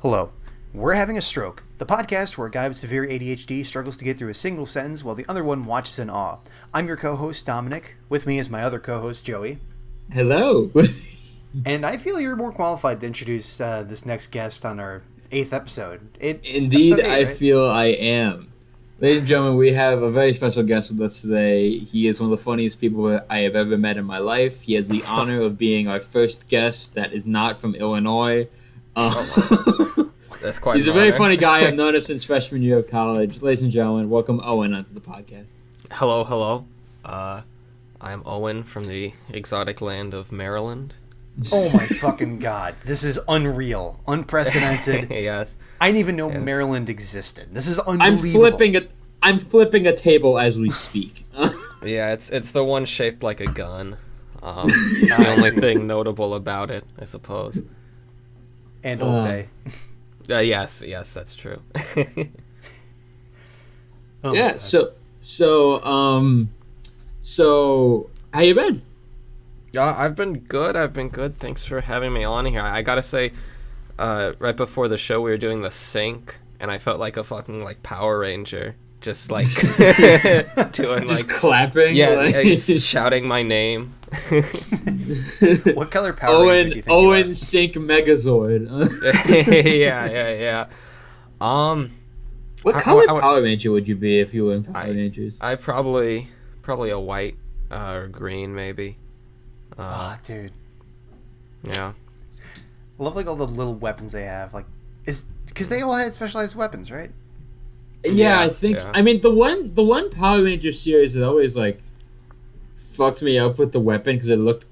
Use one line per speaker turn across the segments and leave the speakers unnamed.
Hello. We're Having a Stroke, the podcast where a guy with severe ADHD struggles to get through a single sentence while the other one watches in awe. I'm your co-host, Dominic. With me is my other co-host, Joey.
Hello.
And I feel you're more qualified to introduce this next guest on our 8th episode.
Indeed,
episode 8,
I
right?
feel I am. Ladies and gentlemen, we have a very special guest with us today. He is one of the funniest people I have ever met in my life. He has the honor of being our first guest that is not from Illinois.
That's quite
He's a very funny guy. I've known him since freshman year of college. Ladies and gentlemen, welcome Owen onto the podcast.
Hello. I'm Owen from the exotic land of Maryland.
Oh my fucking god. This is unreal. Unprecedented.
Yes.
I didn't even know
Yes.
Maryland existed. This is unbelievable.
I'm flipping a table as we speak.
Yeah, it's the one shaped like a gun. It's the only thing notable about it, I suppose.
And Old Bay.
Yes, that's true.
Oh my
Yeah.
God.
So how you been?
I've been good. Thanks for having me on here. I gotta say, right before the show we were doing the sync, and I felt like a fucking Power Ranger, just doing
Just clapping.
shouting my name.
What color Power Ranger do you think you
Owen
are?
Sync Megazord.
yeah.
What
I-
color
I would-
Power Ranger would you be if you were in Power Rangers?
I probably a white or green maybe.
Oh, dude.
Yeah.
I love all the little weapons they have. Because they all had specialized weapons, right?
Yeah, I think. So.
yeah.
I mean, the one Power Ranger series that always fucked me up with the weapon because it looked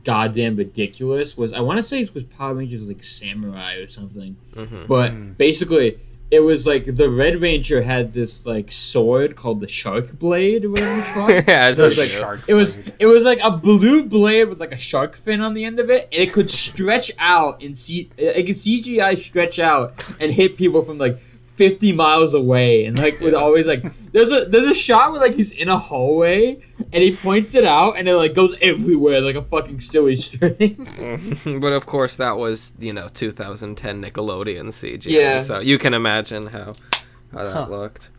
goddamn ridiculous was, I want to say it was Power Rangers Samurai or something,
Mm-hmm.
but basically it was the Red Ranger had this sword called the Shark Blade or whatever the fuck.
Yeah, it's
The
a
shark
It was
blade.
a blue blade with a shark fin on the end of it, and it could stretch out and it could CGI stretch out and hit people from 50 miles away, and would always there's a shot where he's in a hallway and he points it out and it goes everywhere like a fucking silly string.
But of course that was 2010 Nickelodeon CG.
Yeah.
So you can imagine how that looked.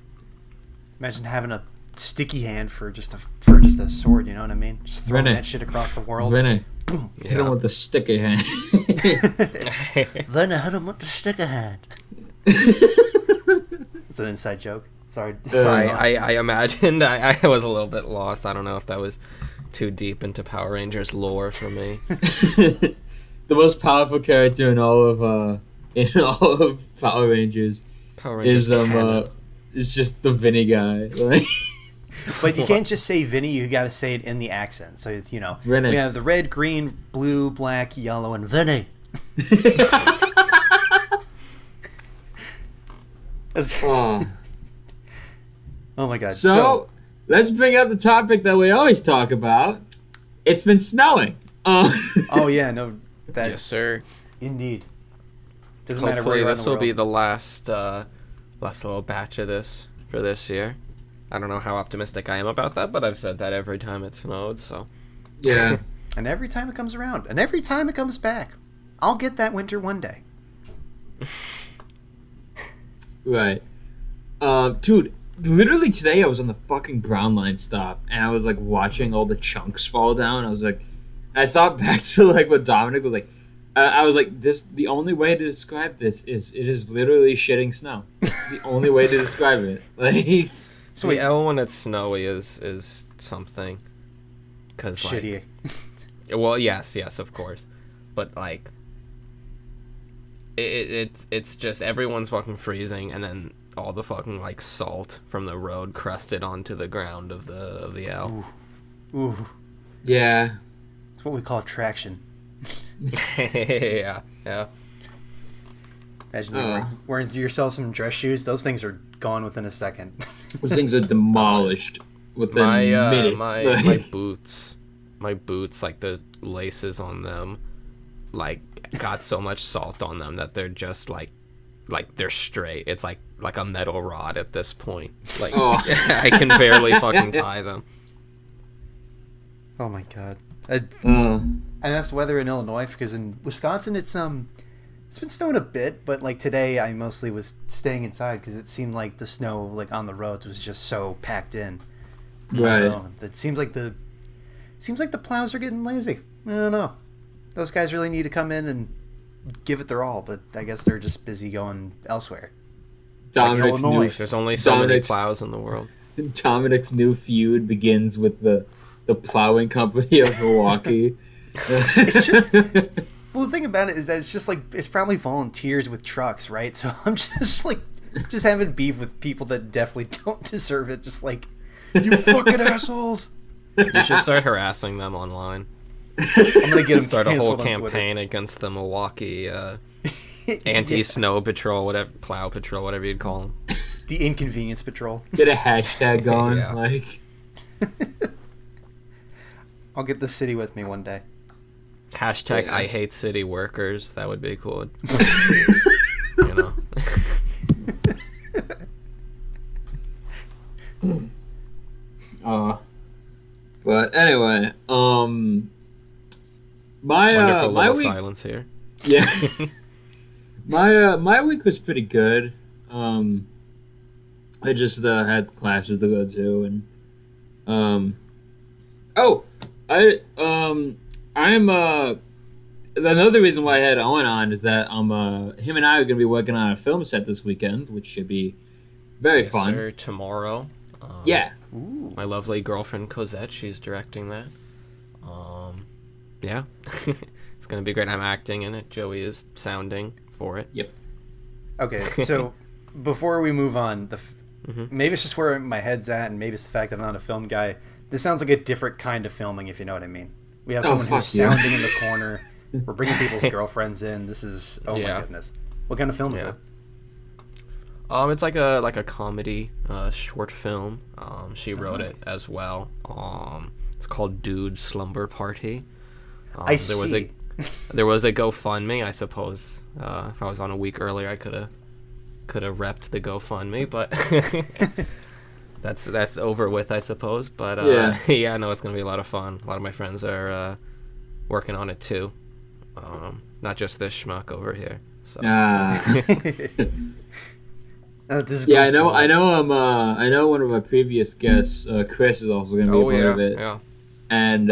Imagine having a sticky hand for just a sword, you know what I mean? Just throwing
Renee.
that shit across the world.
Vinny, hit him with the sticker hand.
Then I hit him with the sticker hand. It's an inside joke. Sorry.
So I imagined I was a little bit lost. I don't know if that was too deep into Power Rangers lore for me.
The most powerful character in all of Power Rangers
Power Rangers canon.
is just the Vinny guy.
But you can't just say Vinny, you gotta say it in the accent. So it's,
Vinny.
we have the red, green, blue, black, yellow, and Vinny.
Oh.
Oh my god.
So, let's bring up the topic that we always talk about. It's been snowing.
Oh yeah, no, that
Yes, sir.
indeed. Doesn't matter where
Hopefully
you're in
this
the
will
world.
be the last little batch of this for this year. I don't know how optimistic I am about that, but I've said that every time it snowed, so.
Yeah.
And every time it comes around, and every time it comes back, I'll get that winter one day.
Right. Dude, literally today I was on the fucking Brown Line stop and I was watching all the chunks fall down. I was I thought back to what Dominic was I was the only way to describe this is it is literally shitting snow. It's the only way to describe it.
So wait,
When it's snowy is something. Cause
shitty.
well, yes, of course, but it's just everyone's fucking freezing, and then all the fucking salt from the road crusted onto the ground of the L.
Ooh,
Yeah.
it's what we call traction.
yeah.
Imagine you wearing yourself some dress shoes; those things are gone within a second.
Those things are demolished within minutes.
My boots, the laces on them, got so much salt on them that they're just they're straight. It's like a metal rod at this point. I can barely fucking tie them.
Oh my god. And that's the weather in Illinois, because in Wisconsin it's It's been snowing a bit, but like today, I mostly was staying inside because it seemed like the snow like on the roads was just so packed in. I don't
Right.
know. It seems like the plows are getting lazy. I don't know. Those guys really need to come in and give it their all, but I guess they're just busy going elsewhere.
Dominic's new,
Illinois.
There's only so many
Dominic's-
plows in the world.
Dominic's new feud begins with the plowing company of Milwaukee.
It's just well, the thing about it is that it's just like it's probably volunteers with trucks, right? So I'm just like just having beef with people that definitely don't deserve it. Just like you fucking assholes.
You should start harassing them online.
I'm gonna get them
Start a whole
canceled on Twitter.
campaign against the Milwaukee anti-snow patrol, whatever, plow patrol, whatever you'd call them.
The Inconvenience Patrol.
Get a hashtag going.
Yeah.
Like,
I'll get the city with me one day.
Hashtag
Yeah.
I hate city workers. That would be cool. You know.
but anyway, my
Wonderful
my
little
week,
silence here.
yeah, my week was pretty good. I just had classes to go to, and I'm another reason why I had Owen on is that him and I are gonna be working on a film set this weekend, which should be very
Yes,
fun.
sir, tomorrow.
Yeah,
Ooh.
My lovely girlfriend Cosette, she's directing that. Yeah, it's gonna be great. I'm acting in it. Joey is sounding for it.
Okay, so before we move on,
Mhm.
maybe it's just where my head's at, and maybe it's the fact that I'm not a film guy. This sounds like a different kind of filming, if you know what I mean. We have
Oh,
someone who's
fuck you.
sounding in the corner. We're bringing people's girlfriends in. This is my
Yeah.
goodness. What kind of film is
Yeah.
it?
It's like a comedy short film. She wrote it as well. It's called Dude Slumber Party.
I see.
There was a GoFundMe, I suppose. If I was on a week earlier, I could have repped the GoFundMe, but that's over with, I suppose. But
Yeah.
yeah, no, it's gonna be a lot of fun. A lot of my friends are working on it too. Not just this schmuck over here. So
This is
yeah,
goofball.
I know one of my previous guests, Chris, is also going to be a part of it.
yeah.
And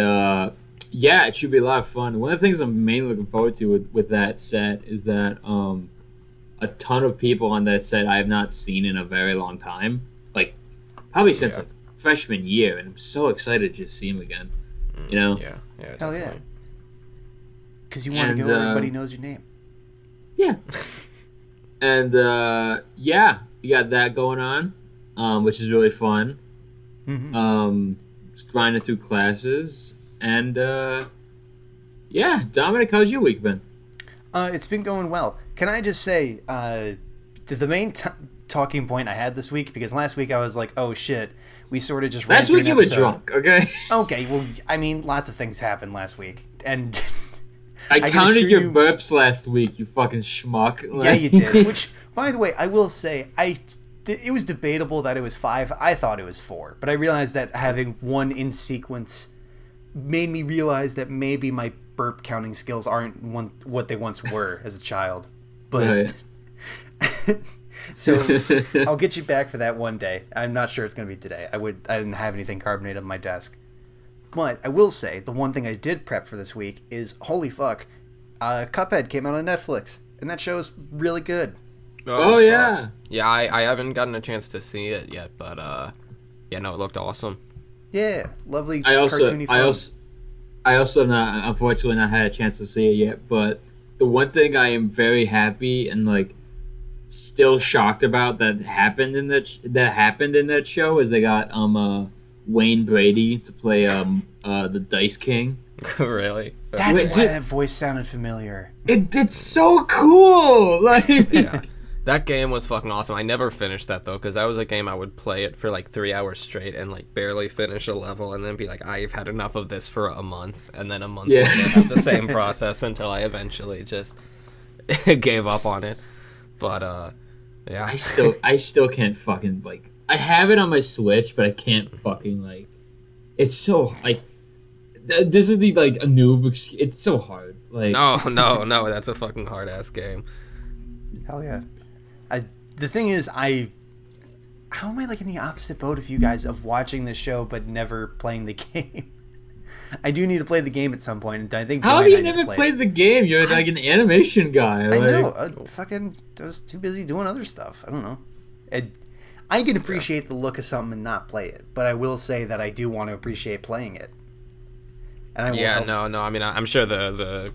yeah, it should be a lot of fun. One of the things I'm mainly looking forward to with that set is that a ton of people on that set I have not seen in a very long time, like probably since
Yeah.
like freshman year, and I'm so excited to just see him again. You know?
Yeah,
Hell yeah.
definitely.
Because you want to
And,
go where everybody knows your name.
Yeah. And yeah, we got that going on, which is really fun.
Mm-hmm.
Just grinding through classes, and yeah, Dominic, how's your week been?
It's been going well. Can I just say, the main talking point I had this week, because last week I was like, oh shit, we sort of just ran
Last
through
week
an
you were
episode.
drunk, okay?
Okay, well, I mean, lots of things happened last week, and
I
can
counted
assure
your
you-
burps last week, you fucking schmuck.
yeah, you did. Which, by the way, I will say, it was debatable that it was 5. I thought it was 4, but I realized that having one in sequence made me realize that maybe my burp counting skills aren't what they once were as a child. But
Right.
so I'll get you back for that one day. I'm not sure it's going to be today. I didn't have anything carbonated on my desk. But I will say the one thing I did prep for this week is holy fuck, Cuphead came out on Netflix, and that show is really good.
Oh,
fuck.
yeah.
Yeah, I haven't gotten a chance to see it yet, but yeah, no, it looked awesome.
Yeah, lovely
I
cartoony fun.
I also have not, unfortunately, not had a chance to see it yet. But the one thing I am very happy and like still shocked about that happened in that show is they got Wayne Brady to play the Dice King.
Really?
That's
Wait,
why
did-
that voice sounded familiar.
It's so cool. Like
Yeah. That game was fucking awesome. I never finished that though, because that was a game I would play it for like 3 hours straight and like barely finish a level, and then be like, I've had enough of this for a month, and then a month
Yeah.
later have the same process until I eventually just gave up on it. But yeah,
I still can't fucking like. I have it on my Switch, but I can't fucking like. It's so like. This is the like a noob. It's so hard. Like,
No, that's a fucking hard ass game.
Hell yeah. The thing is, how am I like in the opposite boat of you guys of watching the show but never playing the game? I do need to play the game at some point, and I think.
how have
Joy
you
and I need to
never
play
played
it.
the game? You're like an animation guy.
I
Like,
know. I was too busy doing other stuff. I don't know. I can appreciate the look of something and not play it, but I will say that I do want to appreciate playing it. And I will
Yeah,
help-
no. I mean, I'm sure the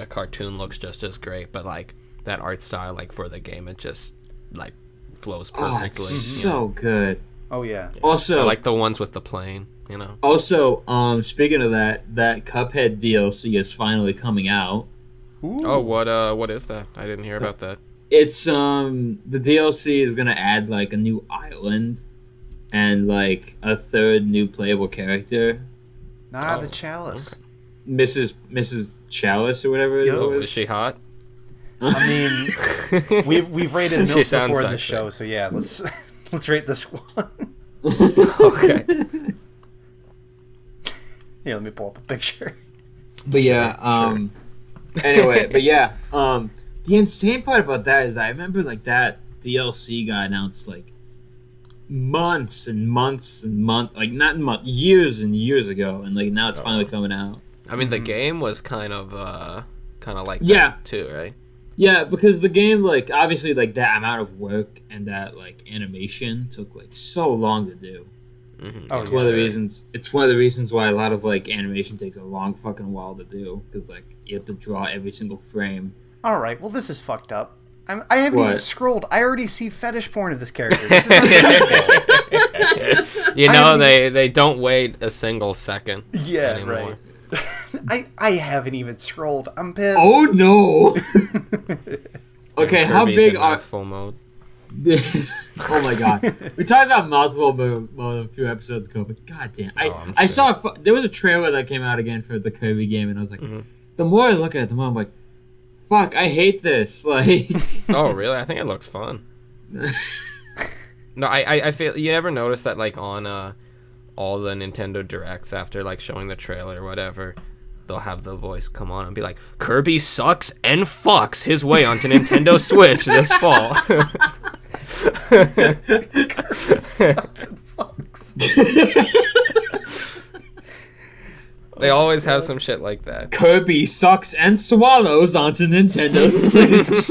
cartoon looks just as great, but like that art style, like for the game, it just like flows
Oh,
perfectly.
it's
you know?
so good.
Oh yeah.
Also,
I like the ones with the plane. You know.
Also, speaking of that Cuphead DLC is finally coming out.
Ooh.
Oh, what is that? I didn't hear about that.
It's the DLC is gonna add like a new island and like a third new playable character,
The
Oh,
chalice.
Mrs. Chalice or whatever.
Yo.
Oh,
It
is
was.
she hot?
I mean, we've rated
She
Mills
sounds
before in the
sexy.
show, so yeah, let's rate this one.
Okay.
Here, let me pull up a picture.
But yeah, anyway, but yeah, the insane part about that is that I remember like that DLC got announced like months and months and months, like not months, years and years ago, and like now it's finally coming out.
I mean, the game was kind of like
Yeah.
that too, right?
Yeah, because the game, like, obviously, like, that amount of work and that, like, animation took, like, so long to do.
Mm-hmm.
Oh,
It's
yeah.
one of the reasons. It's one of the reasons why a lot of, like, animation takes a long fucking while to do. Because, like, you have to draw every single frame.
All right, well, this is fucked up. I haven't even
What?
scrolled. I already see fetish porn of this character. This is unbelievable.
You
I
know,
haven't
they don't wait a single second.
Yeah,
anymore.
right. I haven't even scrolled. I'm pissed.
Oh, no! Okay, how
Kirby's
big
in
are...
full mode?
Oh, my God. We talked about multiple mode a few episodes ago, but goddamn.
I'm
I
sure.
saw... There was a trailer that came out again for the Kirby game, and I was like...
Mhm.
The more I look at it, the more I'm like... Fuck, I hate this. Like...
Oh, really? I think it looks fun. No, I feel you never notice that like on all the Nintendo Directs after like showing the trailer or whatever, they'll have the voice come on and be like, Kirby sucks and fucks his way onto Nintendo Switch this fall.
Sucks and fucks.
They always have some shit like that.
Kirby sucks and swallows onto Nintendo Switch.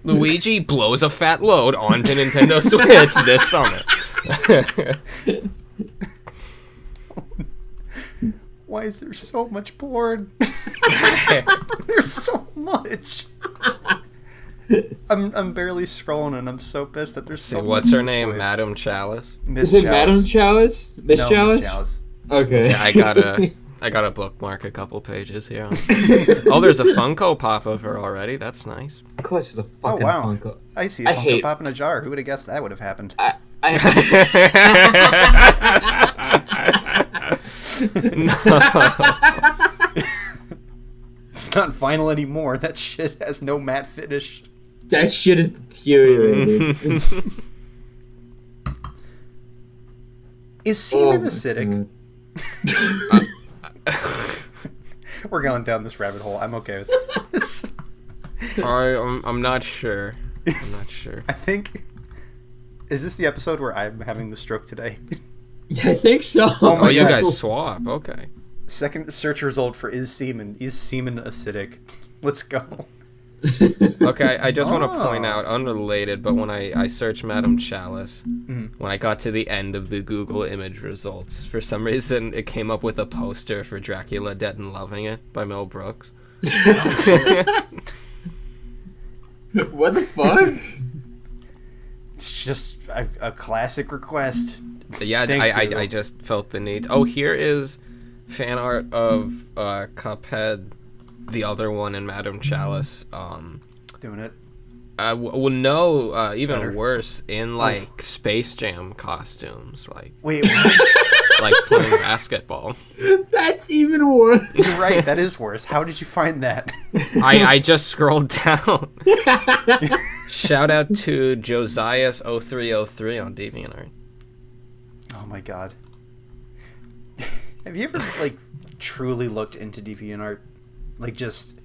Luigi blows a fat load onto Nintendo Switch this summer.
Why is there so much porn? There's so much. I'm barely scrolling and I'm so pissed that there's so much.
What's her
at this
name?
point.
Madam Chalice.
Miss
Is it
Chalice.
Madam Chalice? Miss
No,
Chalice?
Miss Chalice.
Okay.
Yeah, I gotta bookmark a couple pages here. Oh, there's a Funko Pop of her already. That's nice.
Of course, it's the
Oh
fucking
wow.
Funko.
I see
I
a Funko
hate-
Pop in a jar. Who would have guessed that would have happened? It's not vinyl anymore. That shit has no matte finish.
That shit is deteriorated.
Is semen
Oh,
acidic? We're going down this rabbit hole. I'm okay with this.
I'm not sure. I'm not sure.
I think. Is this the episode where I'm having the stroke today?
I think so.
Oh my
Oh, you
God.
guys swap. Okay.
Second search result for is semen acidic? Let's go.
Okay, I just want to point
Oh.
out, unrelated, but when I searched Madam Chalice,
Mhm.
when I got to the end of the Google image results, for some reason it came up with a poster for Dracula Dead and Loving It by Mel Brooks.
What the fuck?
It's just a classic request.
Yeah,
Thanks,
I
Google.
just felt the need. Oh, here is fan art of Cuphead, the other one, and Madam Chalice.
Doing it.
Well, no, even
Better.
worse, in like Space Jam costumes,
Wait, what?
like playing basketball.
That's even worse.
You're right. That is worse. How did you find that?
I just scrolled down. Shout out to Josias0303 on DeviantArt.
Oh my god. Have you ever like truly looked into DeviantArt. Like, just...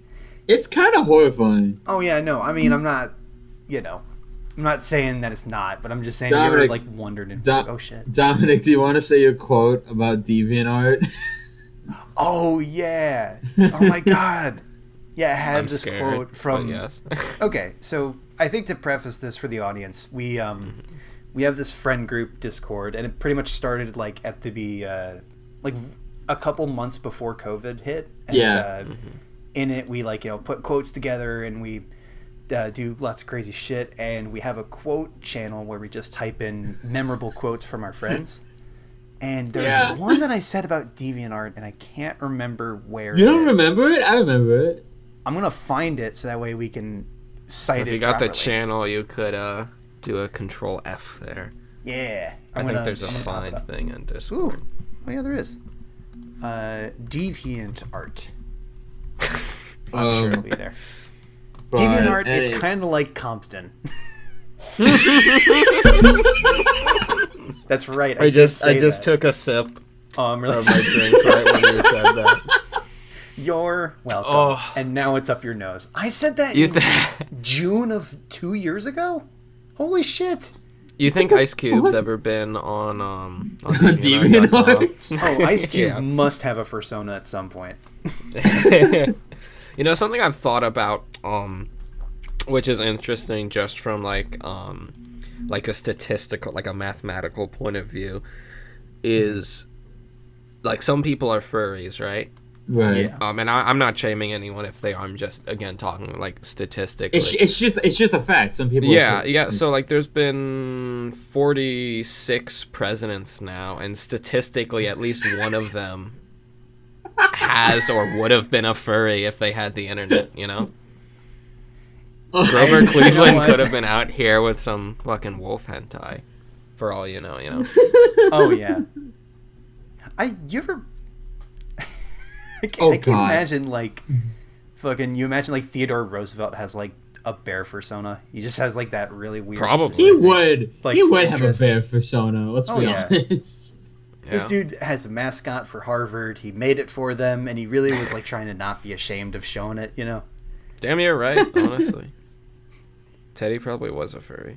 It's kind of horrifying.
Oh, yeah, no. I mean, I'm not, I'm not saying that it's not, but I'm just saying
Dominic,
you ever, like, wondered and like, oh, shit.
Dominic, do you want to say your quote about DeviantArt?
Oh, yeah. Oh, my God. Yeah, I had
I'm
this
scared,
quote from...
but yes.
Okay, so I think to preface this for the audience, we have this friend group Discord, and it pretty much started, like, at the, like, a couple months before COVID hit. And,
Yeah.
In it, we, like, put quotes together, and we do lots of crazy shit, and we have a quote channel where we just type in memorable quotes from our friends. And there's one that I said about DeviantArt, and I can't remember where
You don't remember it? I remember it.
I'm going to find it so that way we can cite
If
it
you got
properly.
the channel, you could do a Control F there.
Yeah.
I think there's a find thing in Discord.
Ooh. Oh, yeah, there is. DeviantArt. I'm sure it'll be there. DeviantArt, it's kind of like Compton. That's right.
I just
that.
took a sip
I'm really
of my drink right when you said that.
You're welcome.
Oh.
And now it's up your nose. I said that
You
in June of 2 years ago? Holy shit.
You think Ice Cube's ever been on
DeviantArt.
DeviantArt.com?
Oh, Ice Cube
Yeah.
must have a persona at some point.
You know, something I've thought about, which is interesting just from like a statistical, like a mathematical point of view, is like some people are furries, right?
Right.
Yeah.
And I'm not shaming anyone if they are. I'm just, again, talking like statistically.
It's just a fact. Some people.
Yeah. So like, there's been 46 presidents now, and statistically, at least one of them has or would have been a furry if they had the internet. You know, Grover Cleveland could have been out here with some fucking wolf hentai, for all you know. You know.
Oh, yeah. You ever... I can't imagine, like, you imagine, like, Theodore Roosevelt has, like, a bear persona. He just has, like, that really weird...
Probably.
He would.
Like,
He would have a
interest.
bear persona. Let's be
yeah.
honest.
This
Yeah.
dude has a mascot for Harvard. He made it for them, and he really was, like, trying to not be ashamed of showing it, you know?
Damn, you're right. Honestly, Teddy probably was a furry.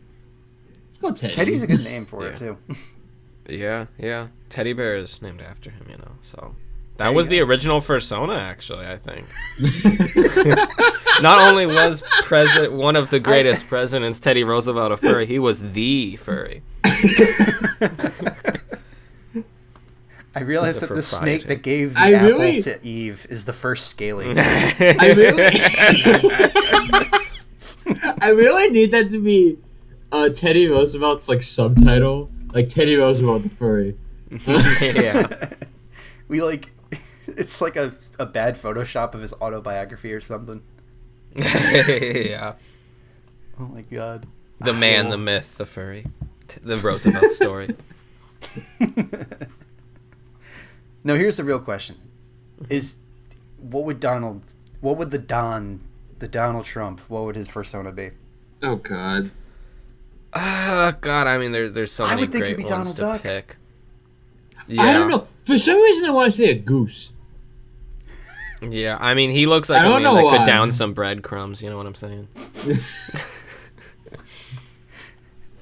Let's go Teddy.
Teddy's a good name for it,
Yeah.
too.
Yeah. Teddy Bear is named after him, you know. So that
There you
was
go.
the original persona, actually. I think. Not only was one of the greatest presidents, Teddy Roosevelt, a furry, he was the furry.
I realized
The
that the snake that gave the
I
apple
really-
to Eve is the first scaly.
I really need that to be Teddy Roosevelt's like subtitle, like Teddy Roosevelt the furry.
Yeah.
We, like... It's like a bad Photoshop of his autobiography or something.
Yeah.
Oh, my God.
The man, the myth, the furry. The Roosevelt story.
No, here's the real question: what would Donald Trump? What would his persona be?
Oh God.
God, I mean, there's so
I
many
would think
great
it'd be
ones
Donald
to
Duck.
pick.
I don't know. For some reason, I want to say a goose.
Yeah, I mean, he looks like
I
a
don't
man
know
that
why.
could down some breadcrumbs. You know what I'm saying?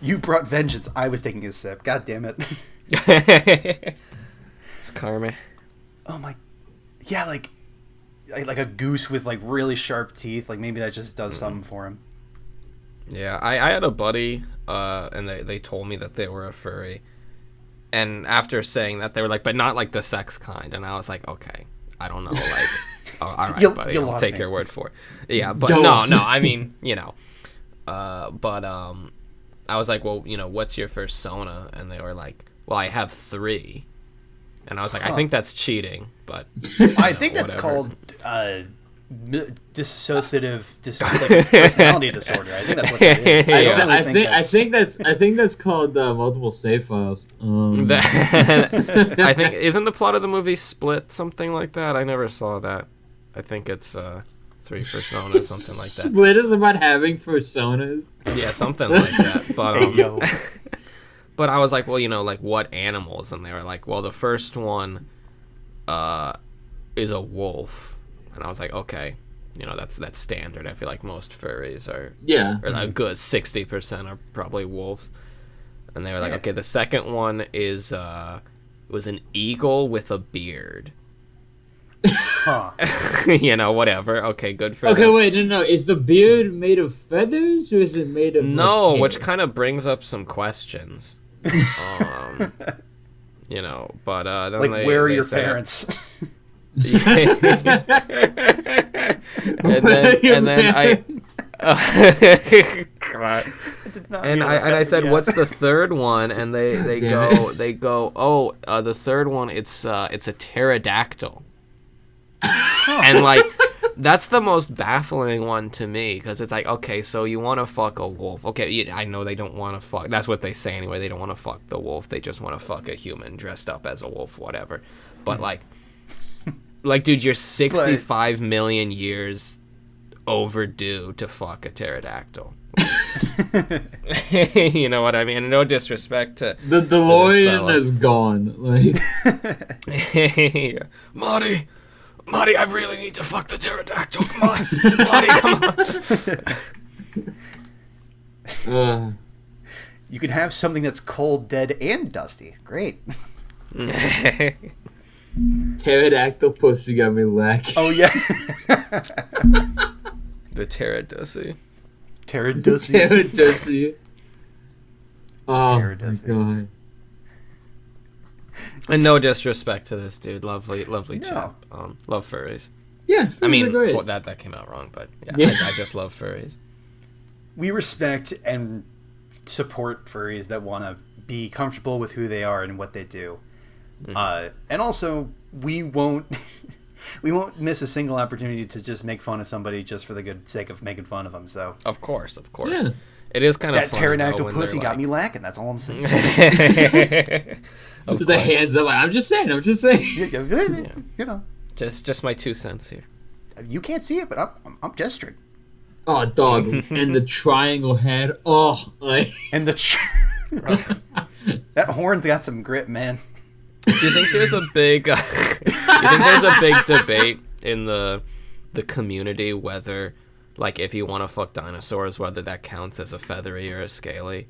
You brought vengeance. I was taking a sip. God damn it.
It's karma.
Oh my. Yeah, like a goose with like really sharp teeth. Like maybe that just does something for him.
Yeah, I had a buddy, and they told me that they were a furry. And after saying that, they were like, but not like the sex kind. And I was like, okay, I don't know. Like, oh, all right, buddy,
you
I'll
lost
take
me.
your word for it. Yeah, but
Don't.
no, I mean, you know. I was like, well, you know, what's your persona? And they were like, well, I have 3. And I was like, I think that's cheating, but
I think that's
whatever.
called dissociative personality disorder. I think that's what that is.
Yeah.
don't really
I think that's called multiple save files.
I think isn't the plot of the movie Split something like that? I never saw that. I think it's 3 personas, something like that.
Split is about having personas.
Yeah, something like that. But
Hey, yo.
but I was like, well, you know, like what animals? And they were like, well, the first one is a wolf, and I was like, okay, that's standard. I feel like most furries are or a good 60% are probably wolves. And they were like, okay, the second one is was an eagle with a beard.
Huh.
Whatever. Okay, good for
Okay,
them.
wait, no. Is the beard made of feathers or is it made of
No,
like,
which
hair?
kind of brings up some questions. But then
Like,
they,
where are
they
your
said-
parents?
and then I and I said, what's the third one? And they go, the third one, it's a pterodactyl. And like, that's the most baffling one to me, because it's like, okay, so you want to fuck a wolf. Okay, I know they don't want to fuck. That's what they say anyway. They don't want to fuck the wolf. They just want to fuck a human dressed up as a wolf, whatever. But like, dude, you're 65 million years overdue to fuck a pterodactyl. You know what I mean? No disrespect to
The DeLorean is gone. Like,
Marty, I really need to fuck the pterodactyl. Come on, Marty, come on.
You can have something that's cold, dead, and dusty. Great.
pterodactyl pussy got me lacking.
Oh yeah.
The pterodactyl.
Pterodactyl.
Pterodactyl. Oh my
Pterodactyl.
god.
And no disrespect to this dude, lovely
No.
chap. Love furries.
Yeah,
I mean,
great.
well, that came out wrong, but yeah,
Yeah.
I just love furries.
We respect and support furries that want to be comfortable with who they are and what they do. And also, we won't miss a single opportunity to just make fun of somebody just for the good sake of making fun of them. So
Of course.
Yeah.
It is kind of
that
fun,
pterodactyl
though, when
pussy
they're
got
like-
me lacking. That's all I'm saying.
Of
With the
course.
hands up, like, I'm just saying.
You know,
Just my 2 cents here.
you can't see it, but I'm gesturing.
Oh, dog. And the triangle head. Oh, like.
And that horn's got some grip, man.
Do you think there's a big debate in the community whether, like, if you want to fuck dinosaurs, whether that counts as a feathery or a scaly?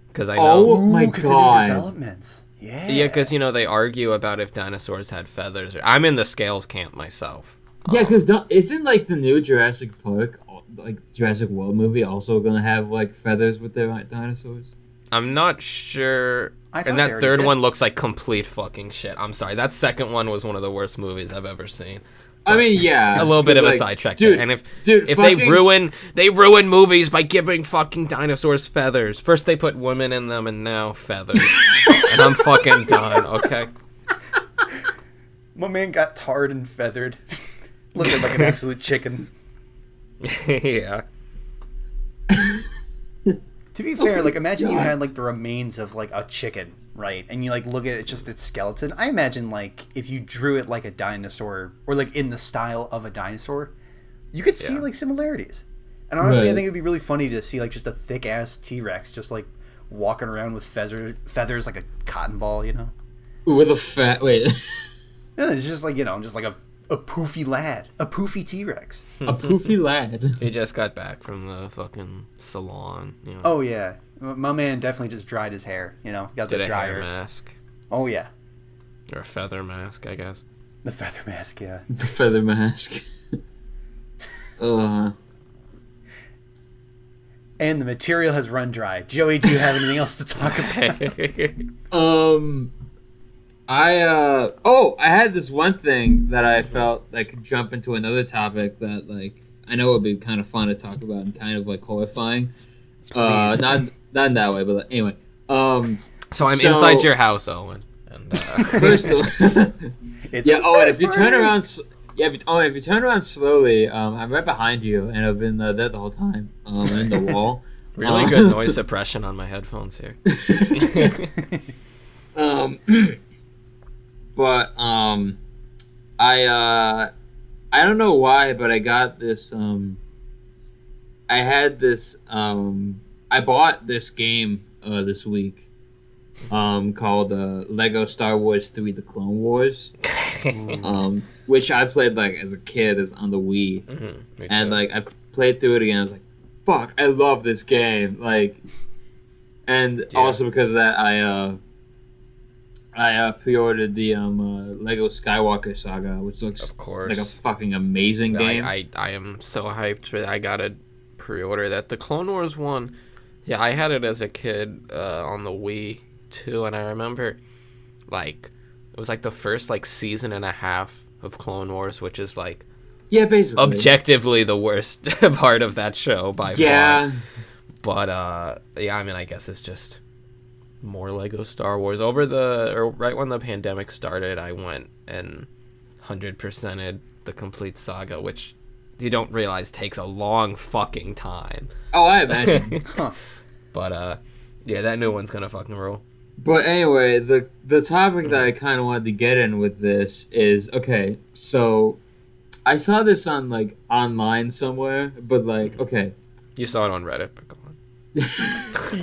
Because I know,
Oh my
because
God.
of the developments. Yeah.
yeah, because they argue about if dinosaurs had feathers. I'm in the scales camp myself.
Yeah, because isn't, like, the new Jurassic Park, like, Jurassic World movie also gonna have, like, feathers with their dinosaurs?
I'm not sure.
I thought
And
they
that
already
third
did.
one looks like complete fucking shit. I'm sorry. That second one was one of the worst movies I've ever seen.
I mean, yeah.
A little bit
'cause,
of a
like,
sidetrack
dude,
there. And if
fucking,
they ruin movies by giving fucking dinosaurs feathers. First they put women in them and now feathers. And I'm fucking done, okay?
My man got tarred and feathered. Looking like an absolute chicken.
Yeah.
To be fair, like, imagine you had, like, the remains of, like, a chicken, right? And you, like, look at it, just its skeleton. I imagine, like, if you drew it like a dinosaur, or, like, in the style of a dinosaur, you could see,
Yeah.
like, similarities. And honestly, I
Right.
think it would be really funny to see, like, just a thick-ass T-Rex just, like, walking around with feathers like a cotton ball, you know?
With a fat. Wait.
Yeah, it's just, like, just like a poofy lad. A poofy T-Rex.
A poofy lad.
He just got back from the fucking salon.
Oh, yeah. My man definitely just dried his hair, got
Did
the
a
dryer.
hair mask.
Oh, yeah.
Or a feather mask, I guess.
The feather mask, yeah.
The feather mask.
And the material has run dry. Joey, do you have anything else to talk about?
I had this one thing that I felt I could jump into another topic that, like, I know would be kind of fun to talk about and kind of, like, horrifying.
Please.
Not in that way, but, like, anyway.
So I'm inside your house, Owen. And
First of all,
It's
yeah.
a
Oh, and if
surprise
you turn
party.
around, if you turn around slowly, I'm right behind you, and I've been there the whole time. In the wall.
really good noise suppression on my headphones here.
But I don't know why, but I got this. I had this. I bought this game this week. Called Lego Star Wars 3: The Clone Wars. which I played like as a kid is on the Wii, and like I played through it again. I was like, "Fuck, I love this game!" Like, and also because of that, I pre-ordered the Lego Skywalker Saga, which looks
Of course.
like a fucking amazing game.
I am so hyped for that. I gotta pre-order that. The Clone Wars one, yeah, I had it as a kid on the Wii too, and I remember like it was like the first like season and a half of Clone Wars, which is like
Yeah, basically.
objectively the worst part of that show by
Yeah.
far. But yeah, I mean, I guess it's just more Lego Star Wars. Right when the pandemic started, I went and 100%ed the complete saga, which you don't realize takes a long fucking time.
Oh, I imagine.
But yeah, that new one's gonna fucking rule.
But anyway, the topic that I kind of wanted to get in with this is, okay, so I saw this on like online somewhere, but like, okay,
You saw it on Reddit, but go on.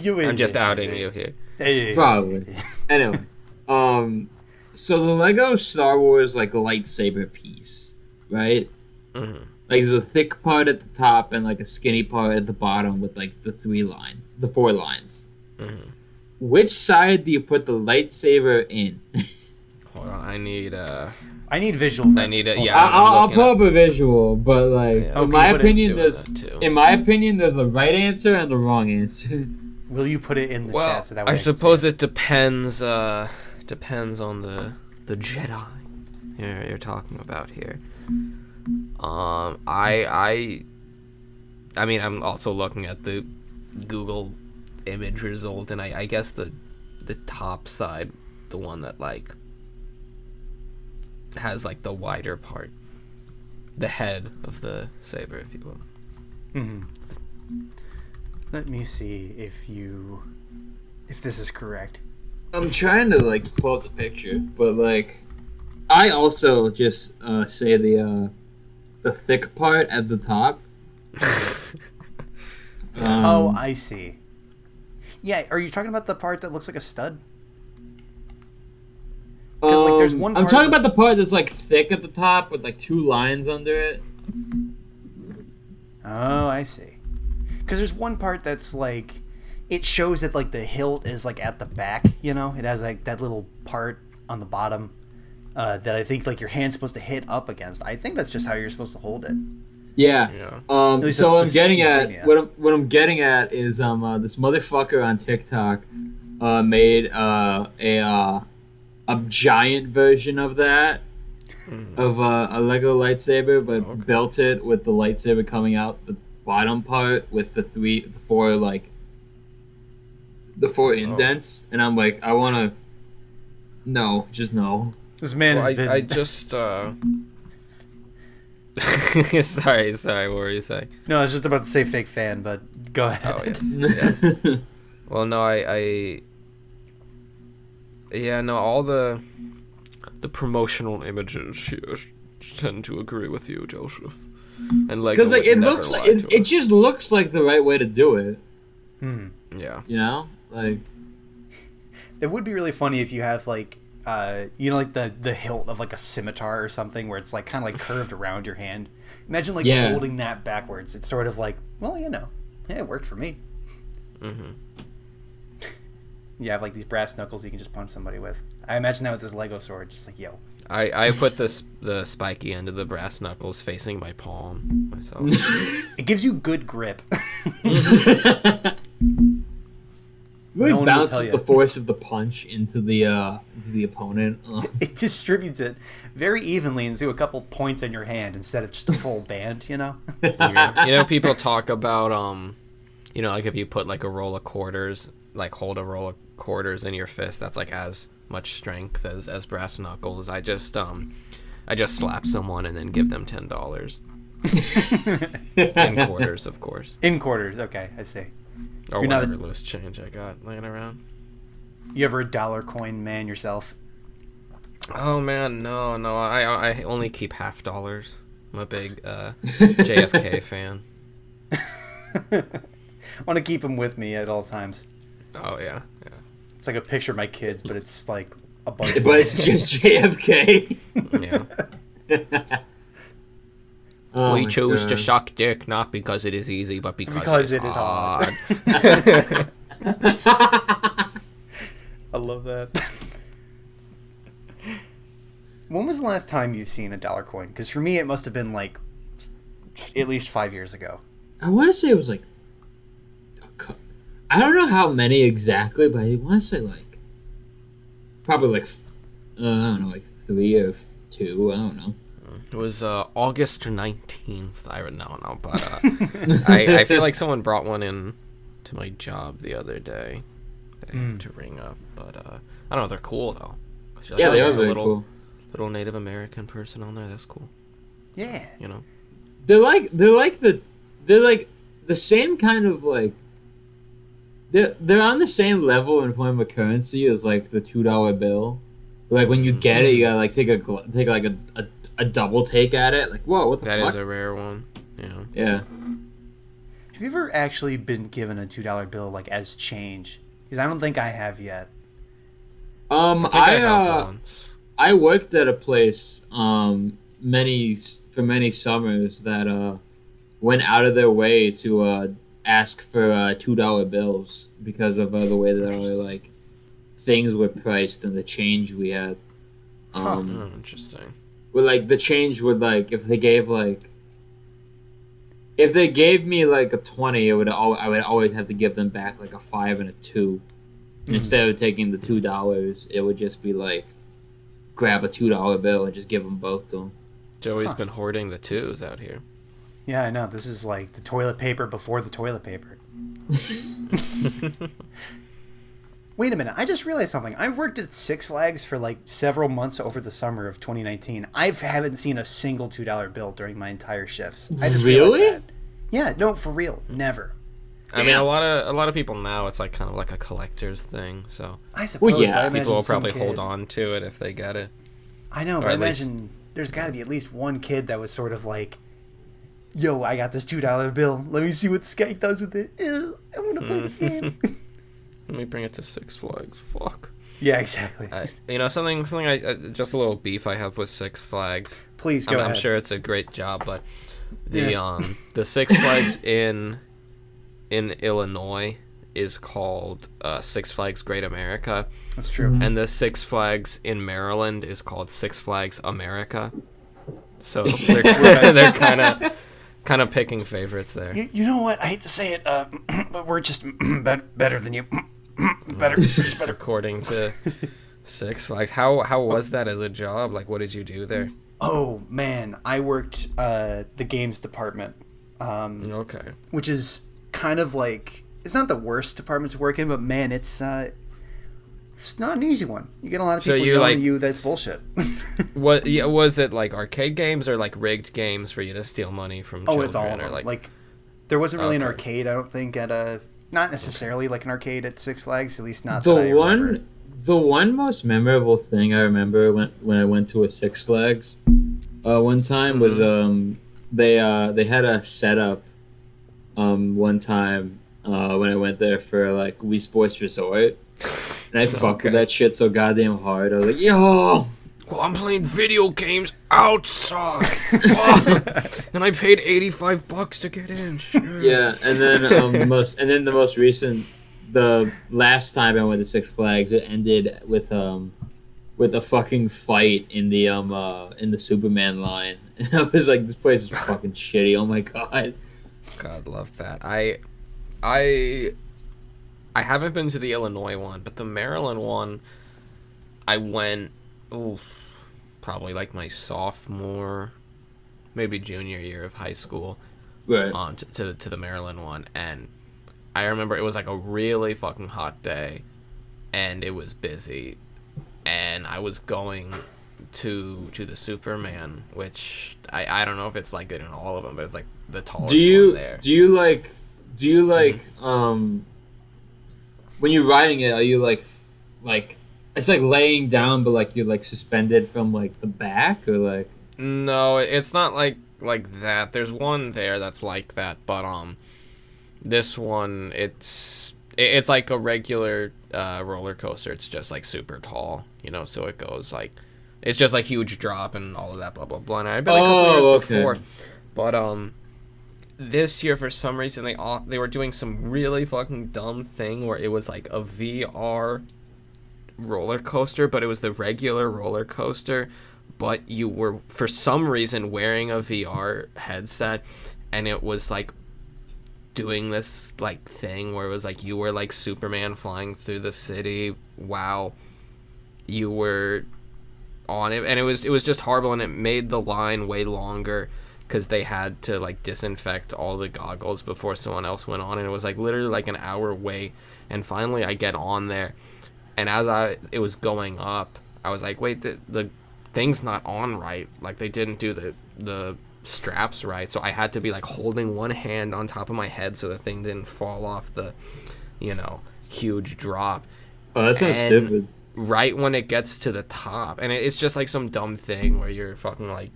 You
I'm just
idiot.
outing you here.
Hey.
probably. Anyway, so the Lego Star Wars like lightsaber piece, right?
Mhm.
Like there's a thick part at the top and like a skinny part at the bottom with like the four lines.
Mhm.
Which side do you put the lightsaber in?
Hold on, I need
I need visual.
I need it.
reference.
Yeah,
I'll
looking
pull
up-
up a visual, but like
Yeah.
in
Okay,
my
but
opinion,
doing
there's
that too.
in my opinion there's a right answer and the wrong answer.
Will you put it in the
Well,
chat so that way
I
can see
suppose
it?
it depends. Depends on the Jedi you're talking about here. I mean, I'm also looking at the Google image result, and I guess the top side, the one that like has like the wider part, the head of the saber, if you will.
Mhm. Let me see if this is correct.
I'm trying to like pull up the picture, but like I also just say the thick part at the top.
Oh, I see. Yeah, are you talking about the part that looks like a stud? 'Cause, like, there's one
I'm
part
talking
that's-
about the part that's like thick at the top with like two lines under it.
Oh, I see. Because there's one part that's like, it shows that like the hilt is like at the back. You know, it has like that little part on the bottom that I think like your hand's supposed to hit up against. I think that's just how you're supposed to hold it.
Yeah.
Yeah.
least
So
that's
I'm getting
the
at
insignia.
what I'm getting at is this motherfucker on TikTok made a giant version of that of a Lego lightsaber, but built it with the lightsaber coming out the bottom part with the four indents, and I'm like, I want to. No, just no.
This man
Well,
has been.
I just sorry, what were you saying?
No, I was just about to say fake fan, but go ahead.
Oh yes. Yes. Well, no, yeah, no, all the promotional images here tend to agree with you, Joseph. And like,
Because like it looks like it just looks like the right way to do it.
yeah.
You know, like
It would be really funny if you have like, like the hilt of like a scimitar or something, where it's like kind of like curved around your hand. Imagine like
Yeah.
holding that backwards. It's sort of like, well, yeah, it worked for me.
Mm-hmm.
You have like these brass knuckles you can just punch somebody with. I imagine that with this Lego sword, just like, yo.
I put the spiky end of the brass knuckles facing my palm myself.
It gives you good grip.
really
No one will tell
bounces
you.
the force of the punch into the opponent.
It distributes it very evenly into a couple points in your hand instead of just a full band, you know?
People talk about like if you put like a roll of quarters, like hold a roll of quarters in your fist, that's like as much strength as brass knuckles. I just slap someone and then give them $10 in quarters, of course,
In quarters, okay, I see.
or
You're not
whatever
a-
loose change I got laying around.
You ever a dollar coin man yourself?
Oh man, no, I only keep half dollars. I'm a big JFK fan.
I want to keep them with me at all times.
Oh yeah.
It's like a picture of my kids, but it's like a bunch of
But it's just JFK.
Yeah.
Oh
We
my
choose to
God.
suck dick not because it is easy, but
because
it
it is
hard.
hard. I love that. When was the last time you've seen a dollar coin? Because for me, it must have been like at least 5 years ago.
I want to say it was like, I don't know how many exactly, but I want to say like, probably like, I don't know, like 3 or 2. I don't know.
It was August 19th. I don't know, but I feel like someone brought one in to my job the other day to ring up. But I don't know. They're cool though. 'Cause you're like,
Yeah,
oh,
they are
there's a
very
little,
cool.
little Native American person on there. That's cool.
Yeah.
You know.
They're like the same kind of like. They're on the same level in form of currency as like the $2 bill. Like when you get it, you gotta like take like a double take at it. Like, whoa, what the
That
fuck?
is a rare one. Yeah.
Yeah.
Have you ever actually been given a $2 bill like as change? Because I don't think I have yet.
I think I have once.
I worked at a place many summers that went out of their way to ask for $2 bills because of the way that our like things were priced and the change we had.
Oh, interesting.
With like the change would like if they gave me like a 20, I would always have to give them back like a 5 and a 2. And instead of taking the $2, it would just be like grab a $2 bill and just give them both to them.
Joey's been hoarding the twos out here.
Yeah, I know. This is like the toilet paper before the toilet paper. Wait a minute. I just realized something. I've worked at Six Flags for like several months over the summer of 2019. I haven't seen a single $2 bill during my entire shifts. I just realized
Really?
that. Yeah, no, for real. Never.
I mean, a lot of people now, it's like kind of like a collector's thing. So
I suppose.
Well, yeah.
but I imagine
people will
some
probably hold
kid-
on to it if they get it.
I know,
or
but I
at least-
imagine there's got to be at least one kid that was sort of like, yo, I got this $2 bill. Let me see what this guy does with it. Ew, I want to play this game.
Let me bring it to Six Flags. Fuck.
Yeah, exactly.
Something. Just a little beef I have with Six Flags.
Please go ahead.
I'm sure it's a great job, but the Six Flags in Illinois is called Six Flags Great America,
That's true.
and the Six Flags in Maryland is called Six Flags America. So they're kind of picking favorites there.
You know what? I hate to say it, but we're just better than you. better.
According to Six Flags, how was that as a job? Like, what did you do there?
Oh man, I worked the games department,
Okay.
which is kind of like it's not the worst department to work in, but man, it's not an easy one. You get a lot of
So
people
you,
yelling
like-
at you. That's bullshit.
What was it like? Arcade games or like rigged games for you to steal money from?
Oh,
children,
it's all of
or
them.
like
Like there wasn't really an
Okay.
arcade. I don't think at not necessarily like an arcade at Six Flags. At least not
The
that I remember.
the one most memorable thing I remember when I went to a Six Flags one time was they had a setup one time when I went there for like Wii Sports Resort, and I fucked with that shit so goddamn hard. I was like, yo.
well, I'm playing video games outside, Fuck. And I paid $85 to get in. Shit.
Yeah, and then the most recent, the last time I went to Six Flags, it ended with a fucking fight in the Superman line, and I was like, this place is fucking shitty. Oh my god.
God, love that. I haven't been to the Illinois one, but the Maryland one, I went, probably like my sophomore, maybe junior year of high school,
Right.
to the Maryland one, and I remember it was like a really fucking hot day, and it was busy, and I was going to the Superman, which I don't know if it's like good in all of them, but it's like the tallest one there.
Do you like when you're riding it, are you like it's like laying down, but like you're like suspended from like the back, or like?
No, it's not like that. There's one there that's like that, but this one it's It's like a regular roller coaster. It's just like super tall, so it goes like, it's just like huge drop and all of that, blah blah blah. And I've been a couple years before, but this year for some reason they were doing some really fucking dumb thing where it was like a VR roller coaster, but it was the regular roller coaster, but you were for some reason wearing a VR headset, and it was like doing this like thing where it was like you were like Superman flying through the city while you were on it, and it was just horrible, and it made the line way longer because they had to like disinfect all the goggles before someone else went on, and it was like literally like an hour wait. And finally I get on there, and as it was going up, I was like, wait, the thing's not on right, like they didn't do the straps right, so I had to be like holding one hand on top of my head so the thing didn't fall off the huge drop.
Oh, that sounds stupid.
Right when it gets to the top, and it's just like some dumb thing where you're fucking like,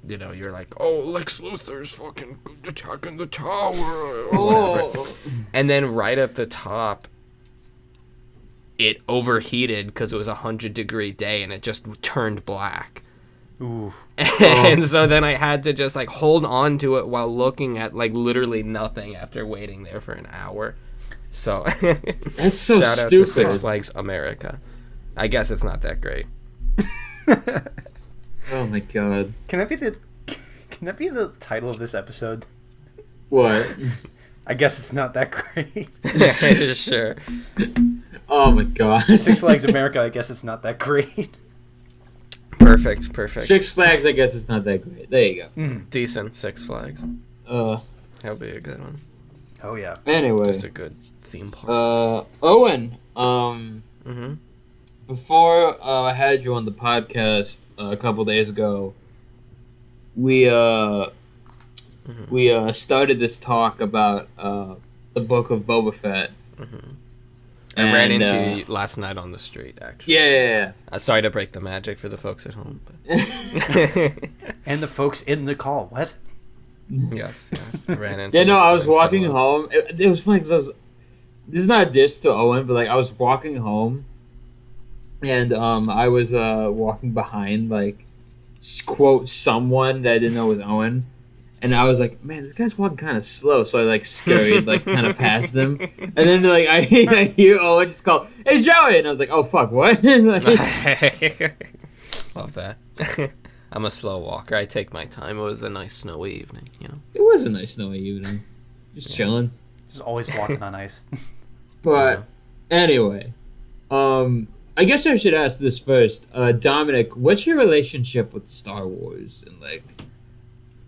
you're like, oh, Lex Luthor's fucking attacking the tower or whatever. And then right at the top it overheated because it was 100-degree day, and it just turned black.
Ooh.
And so then I had to just like hold on to it while looking at like literally nothing after waiting there for an hour. So
that's so
shout out
stupid.
to Six Flags America. I guess it's not that great.
Oh my god.
Can that be the title of this episode?
What?
I guess it's not that great.
Sure.
Oh my god.
Six Flags America, I guess it's not that great.
Perfect.
Six Flags, I guess it's not that great. There you go.
Decent Six Flags. That would be a good one.
Oh yeah.
Anyway.
Just a good theme park.
Owen,
Mm-hmm.
before I had you on the podcast a couple days ago, we started this talk about the book of Boba Fett.
Mm-hmm. I ran into you last night on the street, actually.
Yeah.
Sorry to break the magic for the folks at home. But...
And the folks in the call. What?
Yes. I ran into
I was walking home. It was funny because this is not a diss to Owen, but like I was walking home, and I was walking behind like quote someone that I didn't know was Owen. And I was like, man, this guy's walking kind of slow. So I like scurried, like kind of past him. And then like I hear Owen just call, "Hey Joey!" And I was like, "Oh fuck, what?"
Love that. I'm a slow walker. I take my time. It was a nice snowy evening,
It was a nice snowy evening. Just chilling.
Just always walking on ice.
But anyway, I guess I should ask this first. Dominic, what's your relationship with Star Wars and like?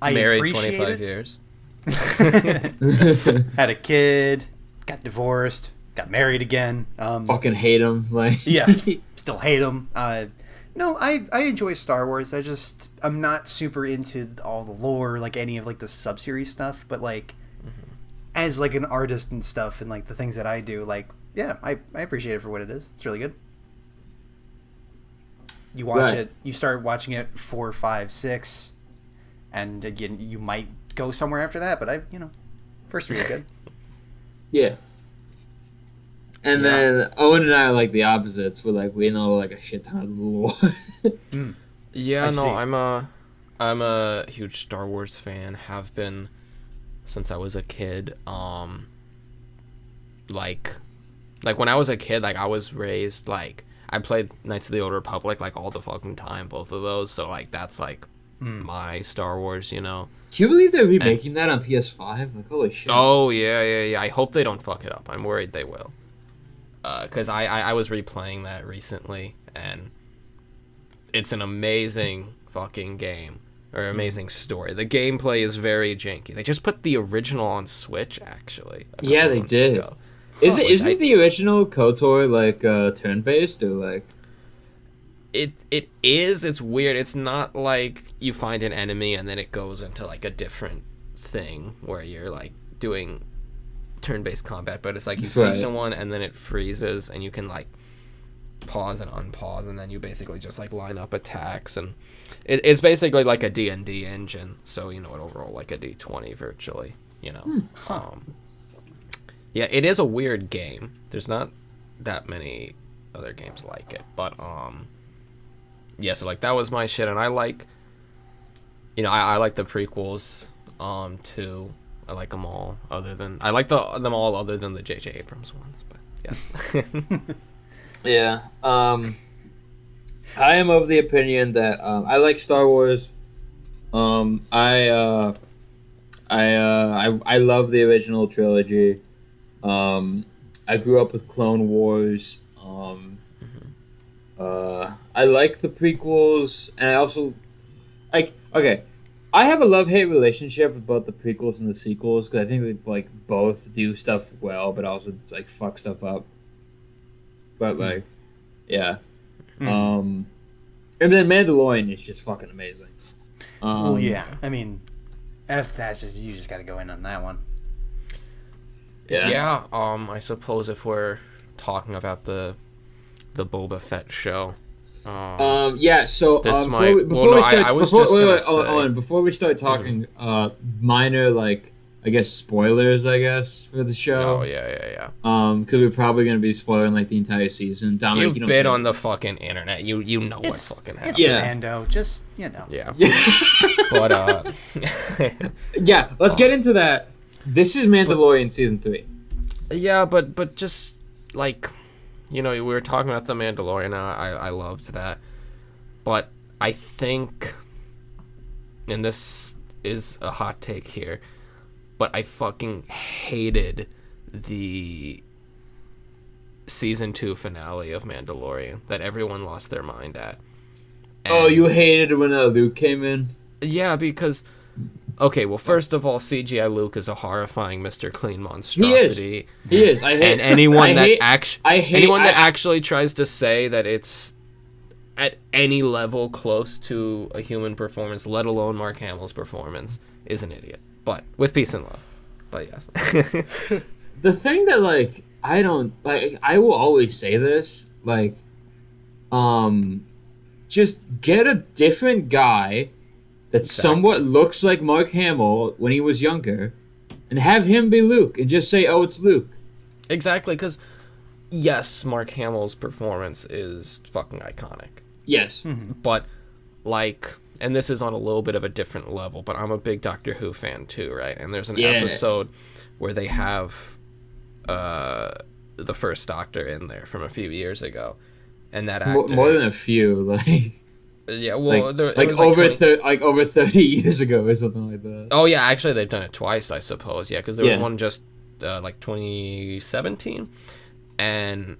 I
married
appreciate
25
it.
years.
Had a kid, got divorced, got married again.
Fucking hate him. Like
yeah, still hate him. No, I enjoy Star Wars. I'm not super into all the lore, like any of like the sub-series stuff, but like as like an artist and stuff and like the things that I do, like yeah, I appreciate it for what it is. It's really good. You watch it, you start watching it 4, 5, 6, and again you might go somewhere after that, but first 3 are good.
Yeah. And then Owen and I are like the opposites. We're like we know like a shit ton of the lore.
Yeah,
see.
I'm a huge Star Wars fan. Have been since I was a kid. Like when I was a kid, like I was raised like I played Knights of the Old Republic like all the fucking time, both of those. So like that's like my Star Wars,
Can you believe they're remaking that on PS5? Like holy shit.
Oh yeah. I hope they don't fuck it up. I'm worried they will. Because I was replaying that recently, and it's an amazing fucking game, or amazing story. The gameplay is very janky. They just put the original on Switch, actually.
Yeah, they did. Isn't the original KOTOR like turn-based, or like...
It is. It's weird. It's not like you find an enemy and then it goes into like a different thing where you're like doing turn-based combat, but it's like you see someone and then it freezes and you can like pause and unpause, and then you basically just like line up attacks, and it's basically like a D&D engine, so it'll roll like a D20 virtually. Yeah, it is a weird game. There's not that many other games like it, but yeah. So like that was my shit, and I like, I like the prequels, too. I like them all. I like them all other than the J.J. Abrams ones, but yeah.
Yeah. I am of the opinion that I like Star Wars. I love the original trilogy. I grew up with Clone Wars. I like the prequels, and I also like. Okay, I have a love-hate relationship with both the prequels and the sequels because I think they like both do stuff well, but also like fuck stuff up. But like, yeah. And then Mandalorian is just fucking amazing.
Well, yeah. I mean, that's just you just got to go in on that one.
Yeah. I suppose if we're talking about the Boba Fett show.
Yeah. So before we start talking, minor like I guess spoilers for the show.
Oh yeah.
Because we're probably gonna be spoiling like the entire season. Dominic,
You've been on the fucking internet. You know what fucking happened.
It's Mando. Just
Yeah.
But yeah. Let's get into that. This is Mandalorian season 3.
Yeah, but just like, we were talking about the Mandalorian. I loved that, but I think, and this is a hot take here, but I fucking hated the season 2 finale of Mandalorian that everyone lost their mind at. And
you hated when Luke came in?
Yeah, because okay, well, first of all, CGI Luke is a horrifying Mr. Clean monstrosity.
He is. I hate.
And anyone that actually tries to say that it's at any level close to a human performance, let alone Mark Hamill's performance, is an idiot. But with peace and love. But yes.
The thing that like I don't like, I will always say this, like, just get a different guy that somewhat looks like Mark Hamill when he was younger, and have him be Luke, and just say, "Oh, it's Luke."
Exactly, because yes, Mark Hamill's performance is fucking iconic.
Yes,
but like, and this is on a little bit of a different level, but I'm a big Doctor Who fan too, right? And there's an episode where they have the first Doctor in there from a few years ago, and that actor,
more than a few, like.
Yeah, well,
over 30 years ago or something like that.
Oh yeah, actually they've done it twice, I suppose. Yeah, because there was one just like 2017, and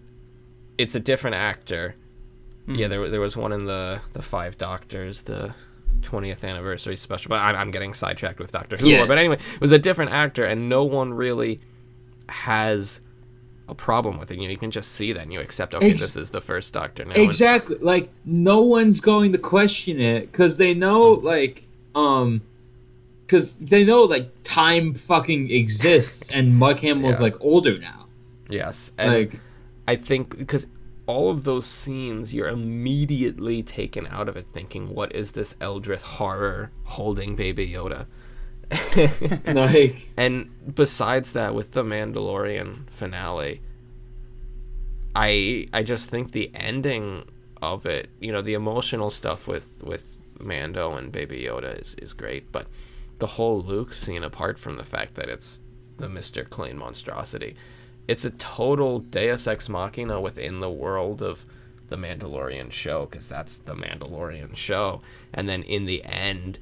it's a different actor. Yeah, there was one in the Five Doctors, the 20th anniversary special. But I'm getting sidetracked with Doctor Who. Yeah. But anyway, it was a different actor, and no one really has a problem with it. You can just see that and you accept, okay, this is the first Doctor now.
Exactly. Like, no one's going to question it because they know, because they know, like, time fucking exists and Mark Hamill's, like, older now.
Yes. And I think because all of those scenes, you're immediately taken out of it thinking, what is this Eldritch horror holding Baby Yoda? And besides that, with the Mandalorian finale, I just think the ending of it, the emotional stuff with Mando and Baby Yoda is great, but the whole Luke scene, apart from the fact that it's the Mr. Clean monstrosity, it's a total Deus Ex Machina within the world of the Mandalorian show, because that's the Mandalorian show. And then in the end,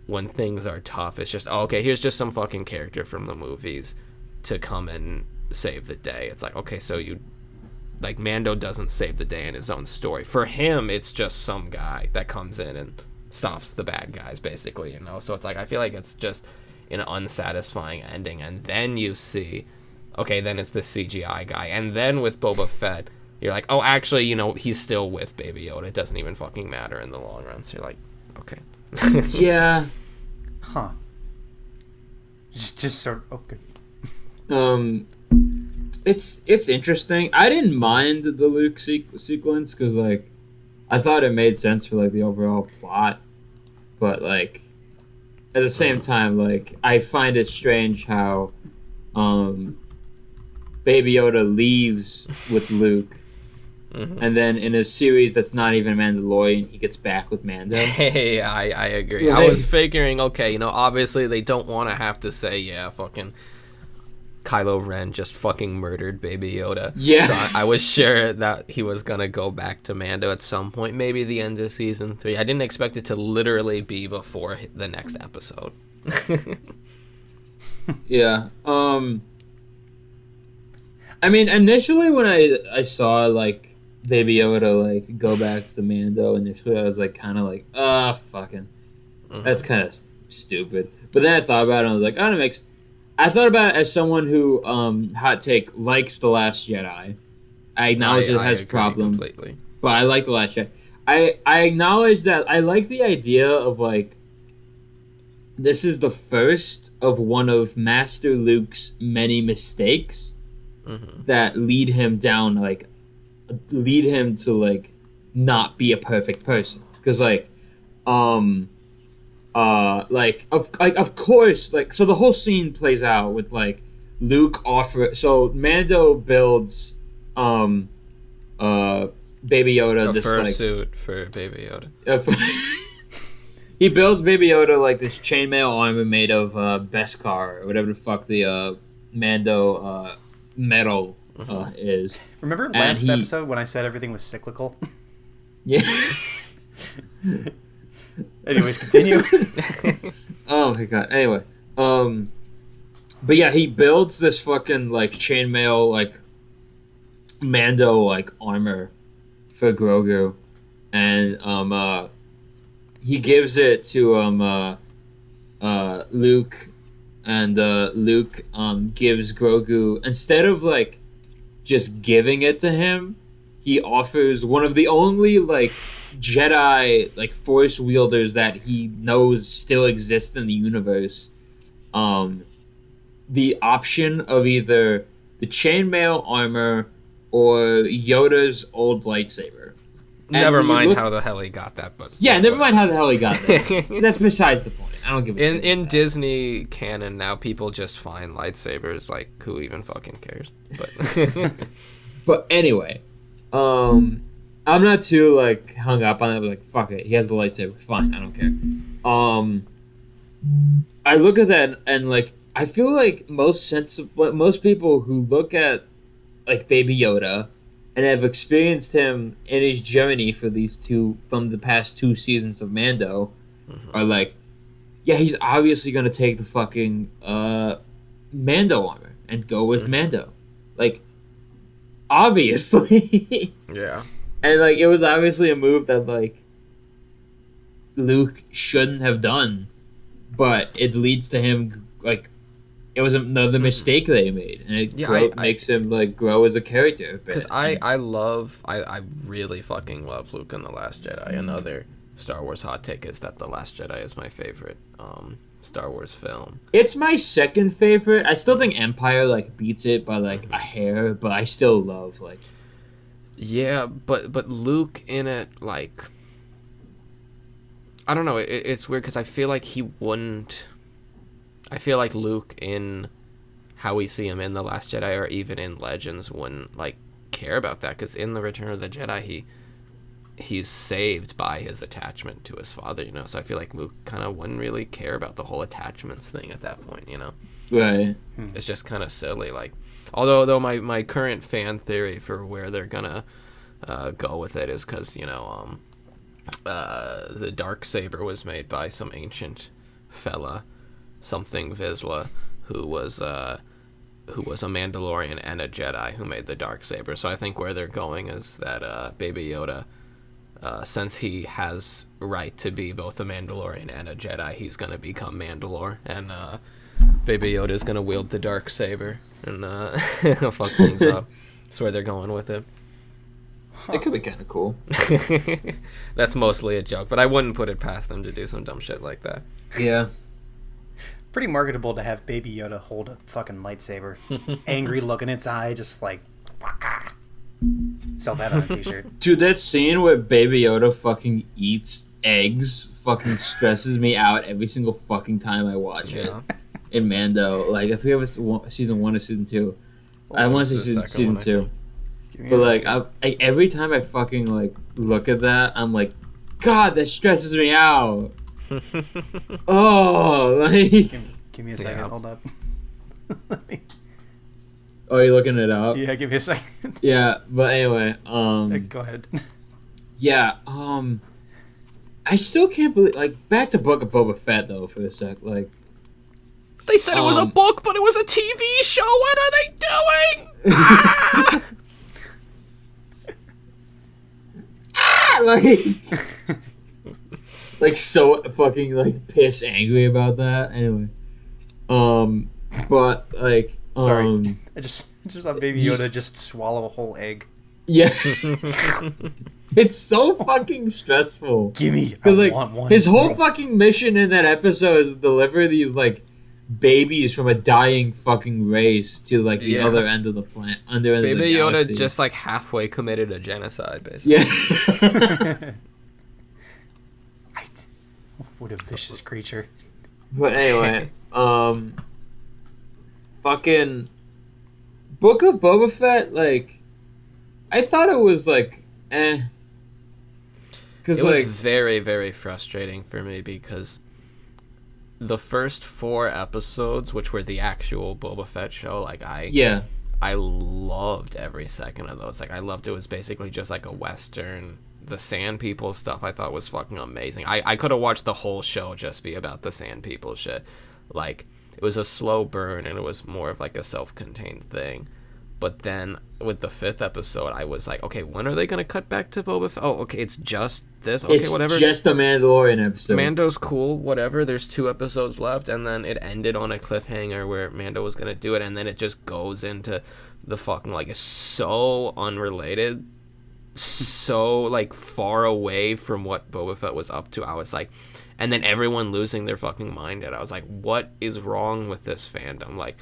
when things are tough, it's just, okay, here's just some fucking character from the movies to come and save the day. It's like, okay, so Mando doesn't save the day in his own story. For him, it's just some guy that comes in and stops the bad guys, basically, So it's like, I feel like it's just an unsatisfying ending. And then you see, okay, then it's the CGI guy. And then with Boba Fett, you're like, oh, actually, he's still with Baby Yoda. It doesn't even fucking matter in the long run. So you're like, okay.
Yeah.
Huh. Just sort of, okay.
It's interesting. I didn't mind the Luke sequence because, like, I thought it made sense for, like, the overall plot. But, like, at the same time, like, I find it strange how, Baby Yoda leaves with Luke, and then in a series that's not even Mandalorian, he gets back with Mando.
Hey, I agree.
Right.
I was figuring, okay, obviously they don't want to have to say, yeah, fucking Kylo Ren just fucking murdered Baby Yoda.
Yeah.
So I was sure that he was gonna go back to Mando at some point, maybe the end of season 3. I didn't expect it to literally be before the next episode.
Yeah. I mean, initially when I saw like Baby Yoda like go back to Mando, initially I was like kind of like, fucking, that's kind of stupid. But then I thought about it and I was like, oh, it makes. I thought about it as someone who, hot take, likes The Last Jedi. I acknowledge it has
agree
problems,
completely.
but I like The Last Jedi. I acknowledge that I like the idea of like, this is the first of one of Master Luke's many mistakes that lead him to like not be a perfect person. Because of course, like, so the whole scene plays out with like Luke so Mando builds Baby Yoda
A
this
fursuit for Baby Yoda.
he builds Baby Yoda like this chainmail armor made of Beskar or whatever the fuck the Mando metal is.
Remember last episode when I said everything was cyclical?
Yeah.
Anyways, continue.
Oh my god. Anyway, but yeah, he builds this fucking like chainmail like Mando like armor for Grogu, and he gives it to Luke, and Luke gives Grogu, instead of like just giving it to him, he offers one of the only like Jedi like force wielders that he knows still exist in the universe, the option of either the chainmail armor or Yoda's old lightsaber.
Never mind how the hell he got that, but
yeah, never mind how the hell he got that. That's besides the point. I don't give a shit.
In Disney canon now, people just find lightsabers. Like, who even fucking cares? But
But anyway, I'm not too like hung up on it. But, like, fuck it, he has the lightsaber. Fine, I don't care. I look at that and like I feel like most people who look at like Baby Yoda and have experienced him in his journey from the past 2 seasons of Mando are like, yeah, he's obviously gonna take the fucking Mando armor and go with Mando, like, obviously.
yeah.
And like it was obviously a move that like Luke shouldn't have done, but it leads to him like it was another mistake that he made, and it makes him like grow as a character.
Because I really fucking love Luke in The Last Jedi. Another Star Wars hot take is that The Last Jedi is my favorite Star Wars film.
It's my second favorite. I still think Empire like beats it by like a hair, but I still love like.
Yeah, but Luke in it, like, I don't know. It's weird because I feel like he wouldn't. I feel like Luke in how we see him in The Last Jedi or even in Legends wouldn't like care about that, because in The Return of the Jedi he's saved by his attachment to his father, you know. So I feel like Luke kind of wouldn't really care about the whole attachments thing at that point, you know.
Right.
It's just kind of silly, like. Although my current fan theory for where they're gonna go with it is because, you know, the Darksaber was made by some ancient fella, something Vizsla, who was a Mandalorian and a Jedi who made the Darksaber. So I think where they're going is that Baby Yoda, since he has right to be both a Mandalorian and a Jedi, he's gonna become Mandalore, and Baby Yoda is gonna wield the Darksaber and fuck things up. That's where they're going with it.
It could be kind of cool.
That's mostly a joke, but I wouldn't put it past them to do some dumb shit like that.
Yeah.
Pretty marketable to have Baby Yoda hold a fucking lightsaber. Angry look in its eye, just like... Sell that on a t-shirt.
Dude, that scene where Baby Yoda fucking eats eggs fucking stresses me out every single fucking time I watch it. In Mando. Like, I forget if it's season 1 or season 2. I want to
was
see
the
season
second one,
2.
Give me
But
a
like,
second.
every time I fucking like look at that, I'm like, God, that stresses me out. Oh, like,
Give me a second.
Yeah.
Hold up.
oh, you're looking it up.
Yeah, give me a second.
Yeah, but anyway,
Go ahead.
yeah, I still can't believe, like, back to Book of Boba Fett though for a sec, like,
They said it was a book, but it was a TV show. What are they doing? Ah!
like so fucking like piss angry about that. Anyway, but like,
Sorry. I just saw Baby
You
Yoda
s-
just swallow a whole egg.
yeah, it's so fucking stressful.
Gimme. I
Because like
want one.
his whole fucking mission in that episode is to deliver these like babies from a dying fucking race to like the
Yeah.
other end of the planet, under end of
Baby
the galaxy.
Yoda just like halfway committed a genocide, basically.
yeah.
What a vicious creature.
But anyway, fucking Book of Boba Fett, like, I thought it was like,
It
because
was
like,
very, very frustrating for me because the first 4 episodes, which were the actual Boba Fett show, like
yeah,
I loved every second of those. Like I loved it was basically just like a western. The Sand People stuff I thought was fucking amazing. I could have watched the whole show just be about the Sand People shit. Like it was a slow burn and it was more of like a self-contained thing. But then with the 5th episode, I was like, okay, when are they gonna cut back to Boba Fett? Oh, okay, it's just this. Okay,
it's
whatever.
just a Mandalorian episode.
Mando's cool, whatever. There's 2 episodes left, and then it ended on a cliffhanger where Mando was gonna do it, and then it just goes into the fucking like it's so unrelated, so like far away from what Boba Fett was up to. I was like, and then everyone losing their fucking mind, and I was like, what is wrong with this fandom? Like,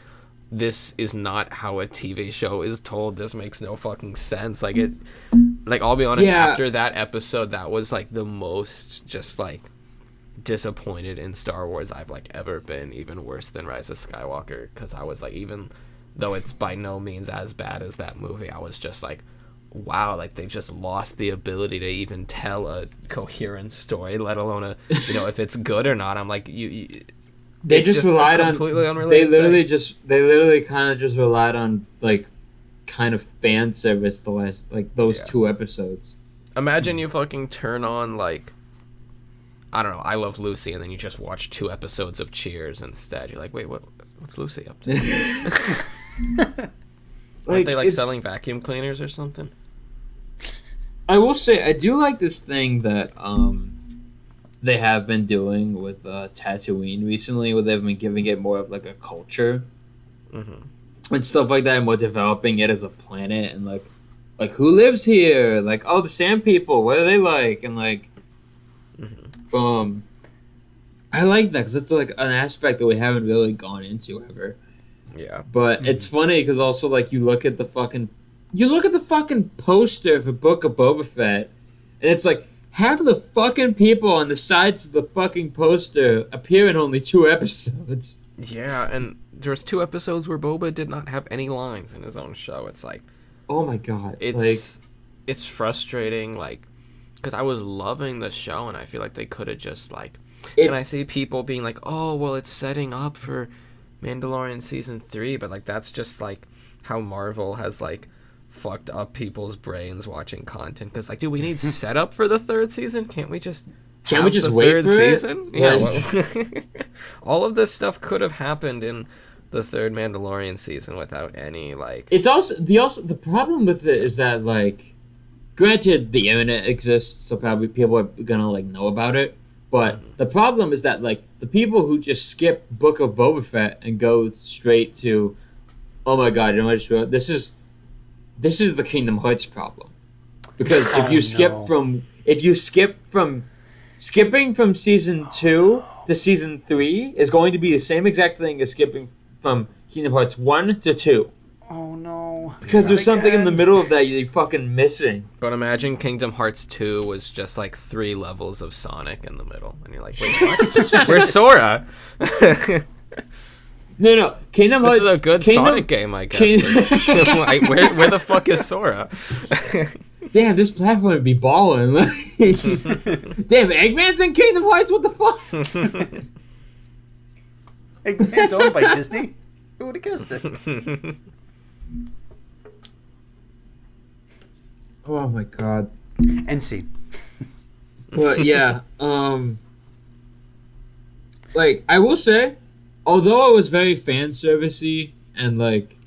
this is not how a TV show is told. This makes no fucking sense. Like it, like I'll be honest.
Yeah.
After that episode, that was like the most just like disappointed in Star Wars I've like ever been. Even worse than Rise of Skywalker, because I was like, even though it's by no means as bad as that movie, I was just like, wow, like they've just lost the ability to even tell a coherent story, let alone a, you know, if it's good or not. I'm like, you
They
it's
just
a
relied on.
completely unrelated
They literally kind of just relied on like, kind of fan service the last like those
Yeah.
2 episodes.
Imagine you fucking turn on like, I don't know, I Love Lucy, and then you just watch 2 episodes of Cheers instead. You're like, wait, what's Lucy up to? Aren't they like
it's-
selling vacuum cleaners or something?
I will say I do like this thing that they have been doing with Tatooine recently, where they've been giving it more of like a culture and stuff like that, and more developing it as a planet, and like who lives here, like oh the Sand People, what are they like, and like I like that because it's like an aspect that we haven't really gone into ever.
Yeah.
But it's funny because also like you look at the fucking poster for Book of Boba Fett, and it's like half of the fucking people on the sides of the fucking poster appear in only 2 episodes.
Yeah, and there's 2 episodes where Boba did not have any lines in his own show. It's like,
Oh my god!
it's frustrating, like, because I was loving the show, and I feel like they could have just like, and I see people being like, oh well, it's setting up for Mandalorian season 3, but like that's just like how Marvel has like fucked up people's brains watching content, because like, dude, we need setup for the 3rd season. Can't we just have the
wait
3rd
for
season?
it?
Yeah,
Like-
well, all of this stuff could have happened in the 3rd Mandalorian season without any like.
It's also the problem with it is that like, granted the internet exists, so probably people are gonna like know about it. But the problem is that like the people who just skip Book of Boba Fett and go straight to, oh my god, you know what I just realized? This is the Kingdom Hearts problem, because if you skip from skipping from season 2 to season 3 is going to be the same exact thing as skipping from Kingdom Hearts 1 to 2.
Oh no.
Because there's something in the
Again.
middle of that you're fucking missing.
But imagine Kingdom Hearts 2 was just like 3 levels of Sonic in the middle, and you're like, wait, what? Where's Sora?
No. Kingdom
This
Hearts.
is a good Sonic game, I guess. Like, where the fuck is Sora?
Damn, this platform would be balling. Damn, Eggman's in Kingdom Hearts. What the fuck?
Eggman's owned by Disney. Who would have guessed it?
Oh my god.
End scene.
But yeah, like I will say, although it was very fan servicey and like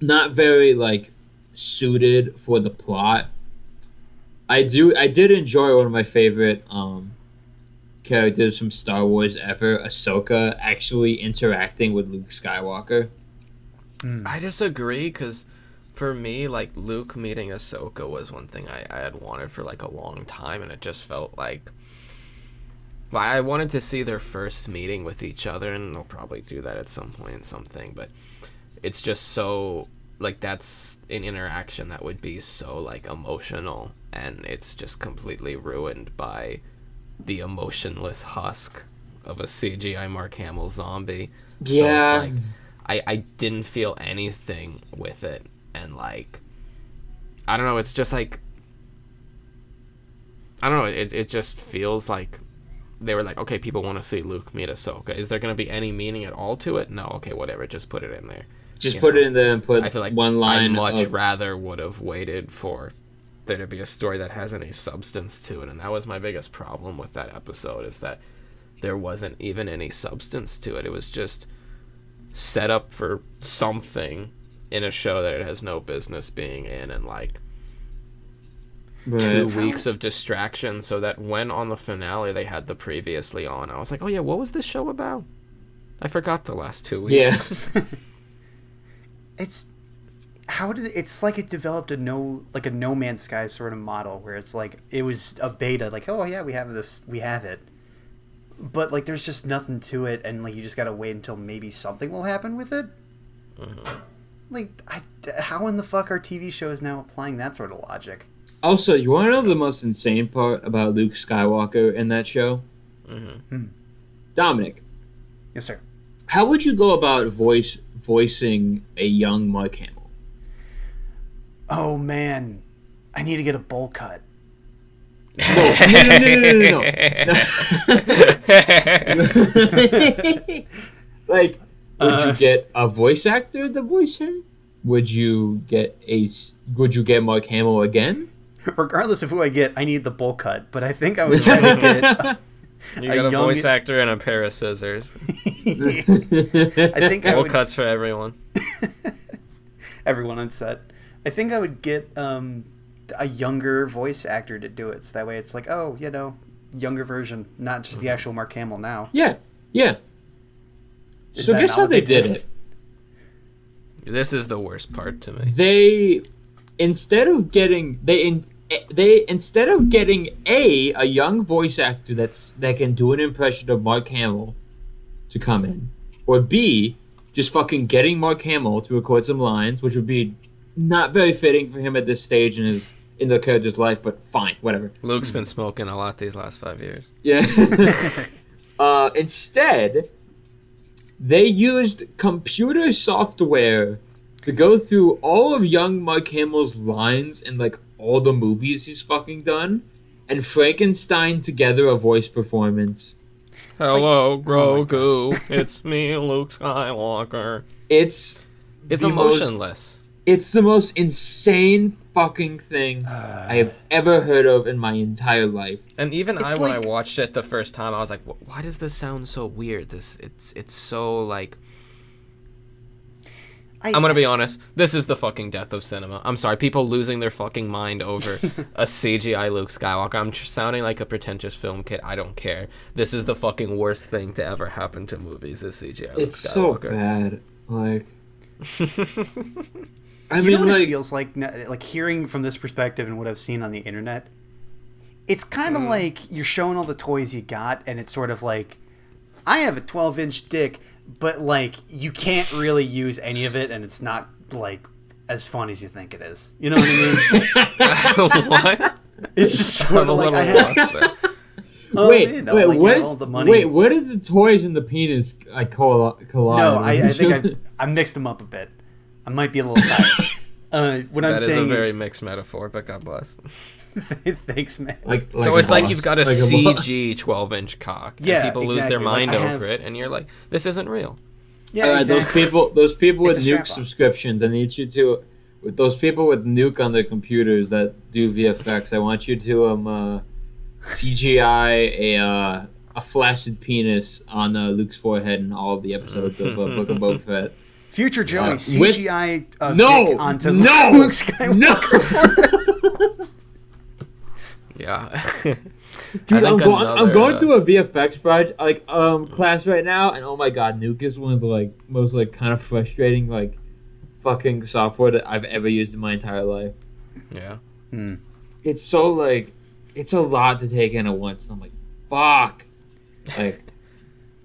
not very like suited for the plot, I did enjoy one of my favorite characters from Star Wars ever, Ahsoka, actually interacting with Luke Skywalker.
I disagree, because for me, like, Luke meeting Ahsoka was one thing I had wanted for, like, a long time, and it just felt like... Well, I wanted to see their first meeting with each other, and they'll probably do that at some point in something, but it's just so... Like, that's an interaction that would be so, like, emotional, and it's just completely ruined by the emotionless husk of a CGI Mark Hamill zombie.
Yeah.
So it's like, I didn't feel anything with it, and like, I don't know, it's just like, I don't know, it just feels like they were like, okay, people want to see Luke meet Ahsoka. Is there going to be any meaning at all to it? No, okay, whatever, just put it in there.
Just put it in there and put
I feel like
one line.
I much rather would have waited for there to be a story that has any substance to it, and that was my biggest problem with that episode, is that there wasn't even any substance to it. It was just set up for something in a show that it has no business being in, and like 2 weeks of distraction, so that when on the finale they had the previously on, I was like, oh yeah, what was this show about? I forgot the last 2 weeks.
Yeah.
It's like it developed a No Man's Sky sort of model where it's like it was a beta, like, oh yeah, we have it, but like there's just nothing to it, and like you just gotta wait until maybe something will happen with it. Like, how in the fuck are TV shows now applying that sort of logic?
Also, you want to know the most insane part about Luke Skywalker in that show? Dominic.
Yes, sir.
How would you go about voicing a young Mark Hamill?
Oh man, I need to get a bowl cut.
No. Like, would you get a voice actor to voice him? Would you get Mark Hamill again?
Regardless of who I get, I need the bowl cut. But I think I would try to get
You got a voice actor and a pair of scissors.
I think
bowl cuts for everyone.
Everyone on set. I think I would get a younger voice actor to do it, so that way it's like, oh, younger version, not just the actual Mark Hamill now.
Yeah.
Is
So
that
guess
not
how
what
they
they
did
did?
it.
This is the worst part to me.
They instead of getting a young voice actor that can do an impression of Mark Hamill to come in, or B, just fucking getting Mark Hamill to record some lines, which would be not very fitting for him at this stage in the character's life, but fine, whatever.
Luke's been smoking a lot these last 5 years.
Yeah. Instead, they used computer software to go through all of young Mark Hamill's lines in like all the movies he's fucking done, and Frankenstein together a voice performance.
Hello, Grogu. It's me, Luke Skywalker.
It's
emotionless.
It's the most insane fucking thing I have ever heard of in my entire life.
And even when I watched it the first time, I was like, why does this sound so weird? It's so like... I'm gonna be honest, this is the fucking death of cinema. I'm sorry, people losing their fucking mind over a CGI Luke Skywalker. I'm sounding like a pretentious film kid. I don't care. This is the fucking worst thing to ever happen to movies, is CGI Luke Skywalker.
It's so bad. Like...
I mean, what it feels like hearing from this perspective and what I've seen on the internet, it's kind of like you're showing all the toys you got, and it's sort of like, I have a 12-inch dick, but like you can't really use any of it, and it's not like as fun as you think it is. You know what I mean?
What?
It's just sort of like
Wait,
like,
what
yeah,
is
all the money.
wait? What is the toys and the penis like collide?
No, I think I mixed them up a bit. I might be a little tired. What I'm
That is a
saying
very
is,
mixed metaphor, but God bless.
thanks, man.
So it's like you've got a
like
CG 12-inch cock. And
Yeah,
people lose
exactly.
their mind
Like, I
over
have-
it, and you're like, this isn't real.
Yeah, exactly.
those people
It's
with
a
Nuke
strap-on.
subscriptions, I need you to, with those people with Nuke on their computers that do VFX, I want you to CGI a flaccid penis on Luke's forehead in all of the episodes of Book of Boba Fett.
Future Joey,
with-
CGI
No,
dick onto
no,
Luke Skywalker.
no.
Yeah.
Dude,
I
I'm
think
going
another,
through a VFX project class right now, and oh my god, Nuke is one of the most kind of frustrating fucking software that I've ever used in my entire life.
Yeah.
It's so it's a lot to take in at once, and I'm like, fuck.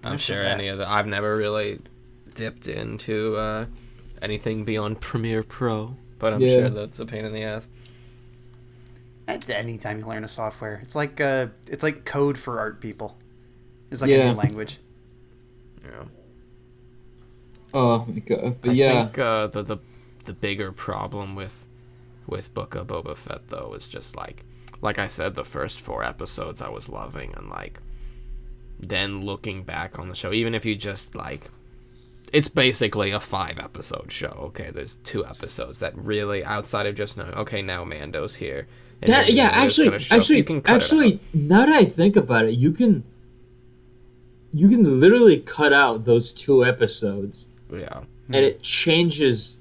I'm sure
bad.
any of the I've never really dipped into anything beyond Premiere Pro, but I'm
Yeah.
sure that's a pain in the ass.
That's anytime you learn a software. It's like code for art people. It's like
Yeah.
a new language.
Yeah.
Oh my god, but
I
yeah,
think the bigger problem with Book of Boba Fett though is just like I said, the first 4 episodes I was loving, and then looking back on the show, even if you just it's basically a 5-episode show. Okay, there's 2 episodes that really, outside of just knowing, okay, now Mando's here. and
that
then
yeah,
Mando's gonna show, you can cut it out.
actually, now that I think about it, you can literally cut out those 2 episodes,
Yeah,
and it changes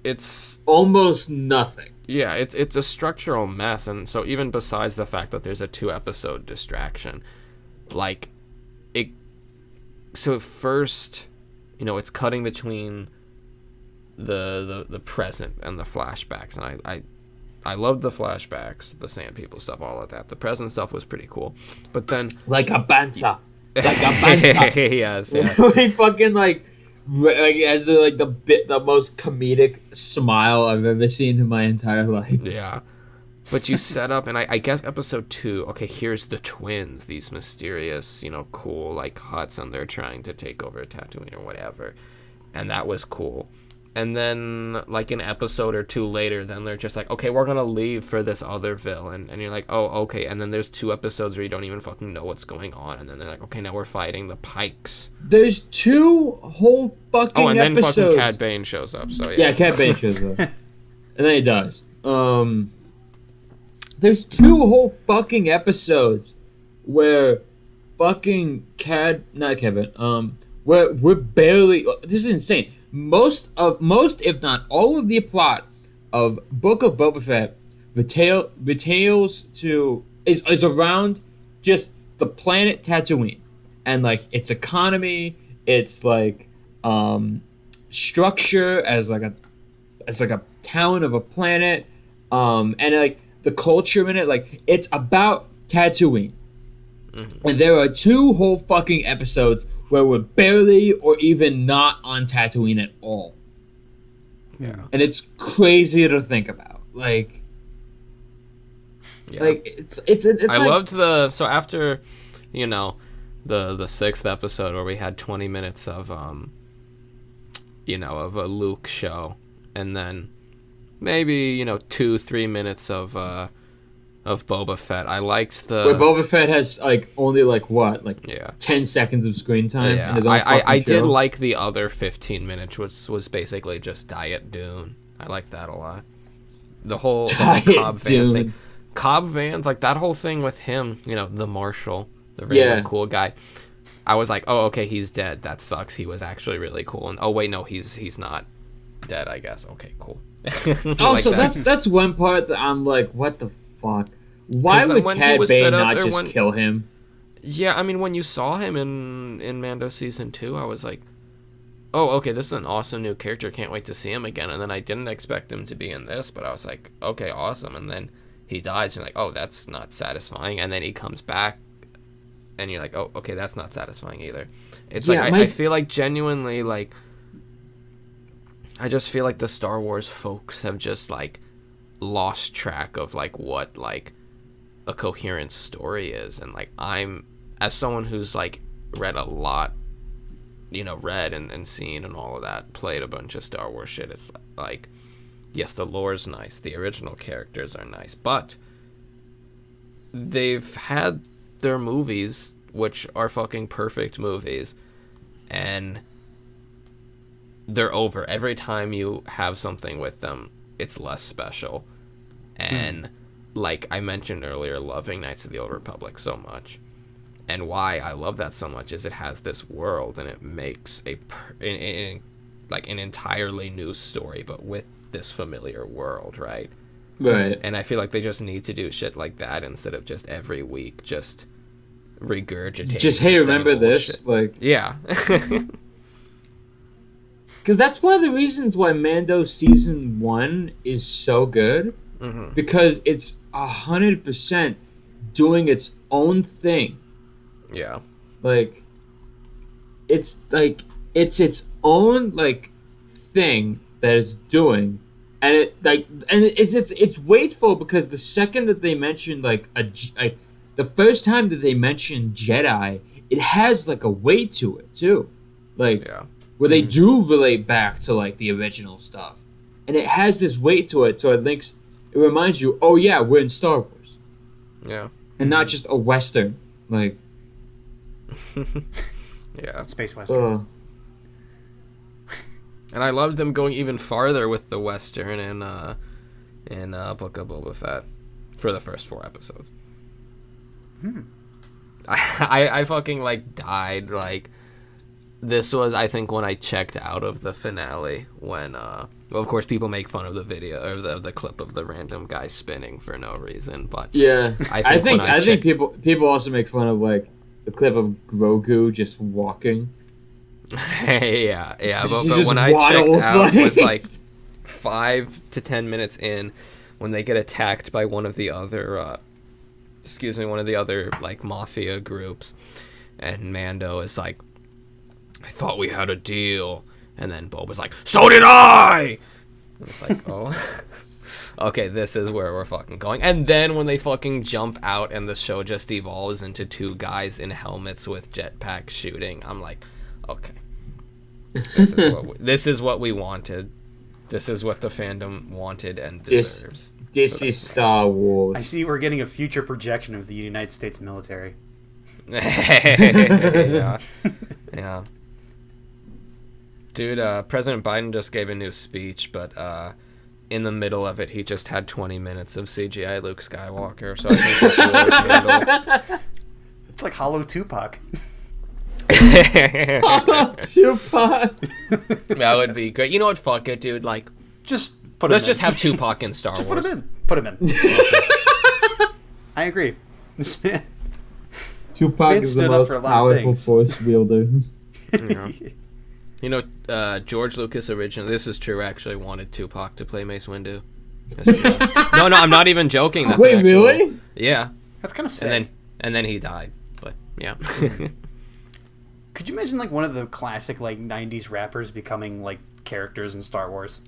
it's
almost nothing.
yeah, it's a structural mess, and so even besides the fact that there's a 2-episode distraction, so at first, it's cutting between the present and the flashbacks, and I loved the flashbacks, the Sand People stuff, all of that. The present stuff was pretty cool, but then
Like a bantha. Like a bantha.
yes, yeah.
Really fucking has the most comedic smile I've ever seen in my entire life.
Yeah. But you set up, and I guess episode 2, okay, here's the twins, these mysterious, cool, huts, and they're trying to take over Tatooine or whatever. And that was cool. And then, an episode or 2 later, then they're just like, okay, we're gonna leave for this other villain. And you're like, oh, okay. And then there's 2 episodes where you don't even fucking know what's going on. And then they're like, okay, now we're fighting the Pikes.
There's 2 whole fucking
Oh, and then
episodes.
fucking Cad Bane shows up, so
Yeah, Cad Bane shows up. And then he does. There's 2 whole fucking episodes where fucking not Kevin, where we're barely, this is insane. Most if not all of the plot of Book of Boba Fett is around just the planet Tatooine and its economy, its structure as a town of a planet, and the culture in it, it's about Tatooine. Mm-hmm. And there are 2 whole fucking episodes where we're barely or even not on Tatooine at all.
Yeah.
And it's crazy to think about.
Yeah.
It's
I loved so after, the 6th episode where we had 20 minutes of of a Luke show, and then maybe 2-3 minutes of Boba Fett. I liked
where Boba Fett has only what
yeah
10 seconds of screen time.
yeah
In his own
I
fucking
did
show.
like the other 15 minutes, which was basically just Diet Dune. I liked that a lot. The whole
Diet
Cobb Van
Dune.
thing. Cobb Van, that whole thing with him, the Marshal, the really cool guy. I was like, oh, okay, he's dead. That sucks. He was actually really cool. And oh wait, no, he's not dead, I guess. Okay, cool.
Also,
Like
that's one part that I'm like, what the fuck? Why
'Cause then
would
when he
Cad
was
Bane
set up
not
there,
just
when-
kill him?
Yeah, I mean, when you saw him in Mando Season 2, I was like, oh, okay, this is an awesome new character. Can't wait to see him again. And then I didn't expect him to be in this, but I was like, okay, awesome. And then he dies, and you're like, oh, that's not satisfying. And then he comes back, and you're like, oh, okay, that's not satisfying either. It's
Yeah,
I feel like genuinely, I just feel like the Star Wars folks have just, lost track of, what, a coherent story is. And like, I'm, as someone who's like read a lot, you know, read and seen and all of that, played a bunch of Star Wars shit, it's like, yes, the lore's nice, the original characters are nice, but they've had their movies, which are fucking perfect movies, and they're over. Every time you have something with them, it's less special. And like I mentioned earlier, loving Knights of the Old Republic so much, and why I love that so much is it has this world, and it makes like an entirely new story, but with this familiar world, right?
Right.
And I feel like they just need to do shit like that instead of just every week just regurgitating.
Just, hey,
the
remember
same
this?
bullshit.
Like,
Yeah.
because that's one of the reasons why Mando season 1 is so good, because it's 100% doing its own thing.
Yeah.
Like, it's its own like thing that it's doing, and it's weightful, because the second that they mention like the first time that they mention Jedi, it has like a weight to it too, like where they do relate back to like the original stuff, and it has this weight to it, so it reminds you, oh yeah, we're in Star Wars, and not just a Western, like.
Space Western.
And I loved them going even farther with the Western in Book of Boba Fett for the first 4 episodes. I fucking like died. Like, this was, I think, when I checked out of the finale, when well, of course people make fun of the video or the clip of the random guy spinning for no reason, but
yeah, I think people also make fun of like the clip of Grogu just walking.
yeah, but
just
when I checked
waddles,
out, it was like 5 to 10 minutes in, when they get attacked by one of the other like mafia groups, and Mando is like, I thought we had a deal, and then Boba's like, so did I. And it's like, oh, okay, this is where we're fucking going. And then when they fucking jump out and the show just evolves into 2 guys in helmets with jetpacks shooting, I'm like, okay, this is what we wanted. This is what the fandom wanted and deserves.
This is Star Wars.
I see we're getting a future projection of the United States military.
Yeah. Dude, President Biden just gave a new speech, but in the middle of it, he just had 20 minutes of CGI Luke Skywalker. So I think
it's like Hollow Tupac.
Tupac.
That would be great. You know what? Fuck it, dude. Like,
let's
just have Tupac in Star Wars.
Put him in. I agree. This man.
Tupac is the most powerful Force wielder.
Yeah. You know, George Lucas originally, this is true, actually wanted Tupac to play Mace Windu. No, I'm not even joking. That's
Wait, really?
Yeah.
That's kind of sick.
And then he died. But yeah.
Could you imagine like one of the classic like 90s rappers becoming like characters in Star Wars?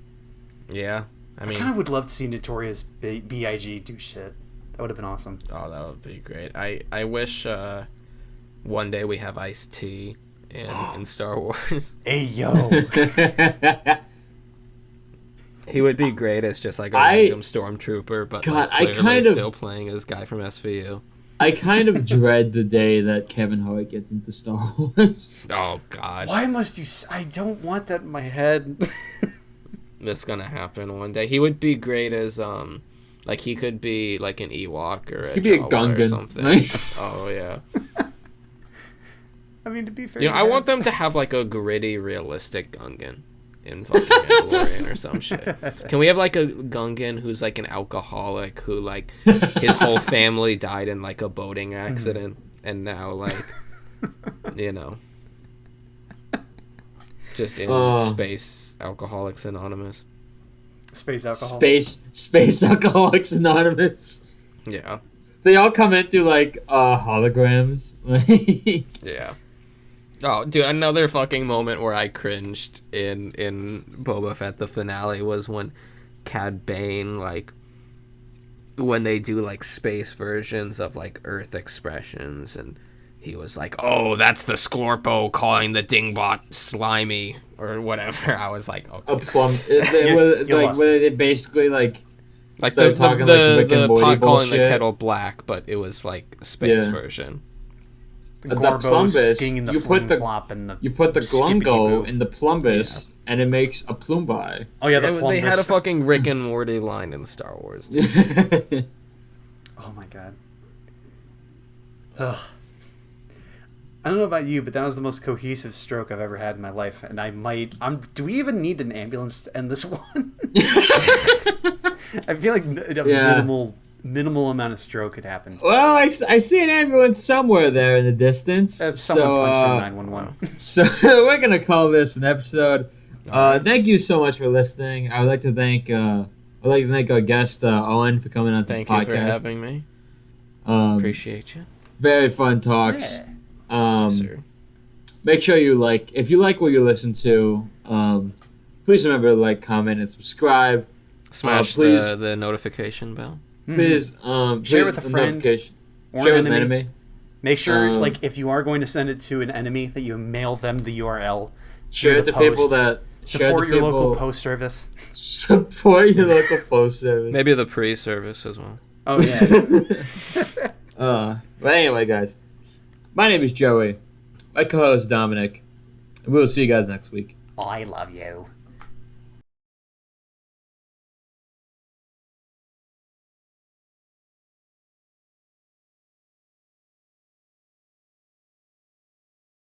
Yeah. I mean,
I kind of would love to see Notorious B.I.G. do shit. That would have been awesome.
Oh, that would be great. I wish one day we have Ice-T in Star Wars.
Hey, yo.
He would be great as just like a random stormtrooper, but
God,
like, clearly still playing as guy from SVU.
I kind of dread the day that Kevin Hart gets into Star Wars.
Oh, God.
Why must you... I don't want that in my head.
That's gonna happen one day. He would be great as, like, he could be like an Ewok or
he could be a Gungan
or something. Right? Oh, yeah.
I mean, to be fair...
You know, I want them to have, like, a gritty, realistic Gungan in fucking Mandalorian or some shit. Can we have, like, a Gungan who's, like, an alcoholic who, like, his whole family died in, like, a boating accident, and now, like, you know, just in Space Alcoholics Anonymous.
Space Alcohol.
Space Alcoholics Anonymous.
Yeah.
They all come in through, like, holograms.
Yeah. Oh, dude, another fucking moment where I cringed in Boba Fett, the finale, was when Cad Bane, like, when they do like space versions of like Earth expressions, and he was like, "Oh, that's the Scorpo calling the Dingbot slimy or whatever." I was like, "Okay."
A plum.
You
Like
lost
where they basically like
The
started talking like Rick and Morty
pot calling the
bullshit.
kettle black, but it was like a space
Yeah.
version.
The
The
Gorbo
plumbus,
stinging the
you put the-
flop and the
You put the glungo
Skippity-boo.
in the plumbus, and it makes a plumbi.
oh yeah, the
They had a
plumbus.
fucking Rick and Morty line in Star Wars.
Oh my god. Ugh. I don't know about you, but that was the most cohesive stroke I've ever had in my life, and I might. Do we even need an ambulance to end this one? I feel like a
Yeah.
minimal amount of stroke could happen.
Well, I see an ambulance somewhere there in the distance.
Someone
so,
punched in 911.
so we're gonna call this an episode. Thank you so much for listening. I would like to thank our guest Owen for coming on to
Thank
the
you
podcast.
for having me. Appreciate you.
Very fun talks.
Yeah.
Sir.
Make sure you if you like what you listen to, please remember to like, comment, and subscribe.
Smash
please-
the notification bell.
Please,
Share
please
with a
the
friend
notification-
or
Share
an
with an
enemy.
enemy.
Make sure,
Um,
if you are going to send it to an enemy, that you mail them the URL.
Share it
the
to people
post.
that share
Support
to
your
people,
local post service.
Support your local post service.
Maybe the pre-service as well.
Oh yeah.
But anyway, guys, my name is Joey. My co-host Dominic, and we will see you guys next week.
I love you.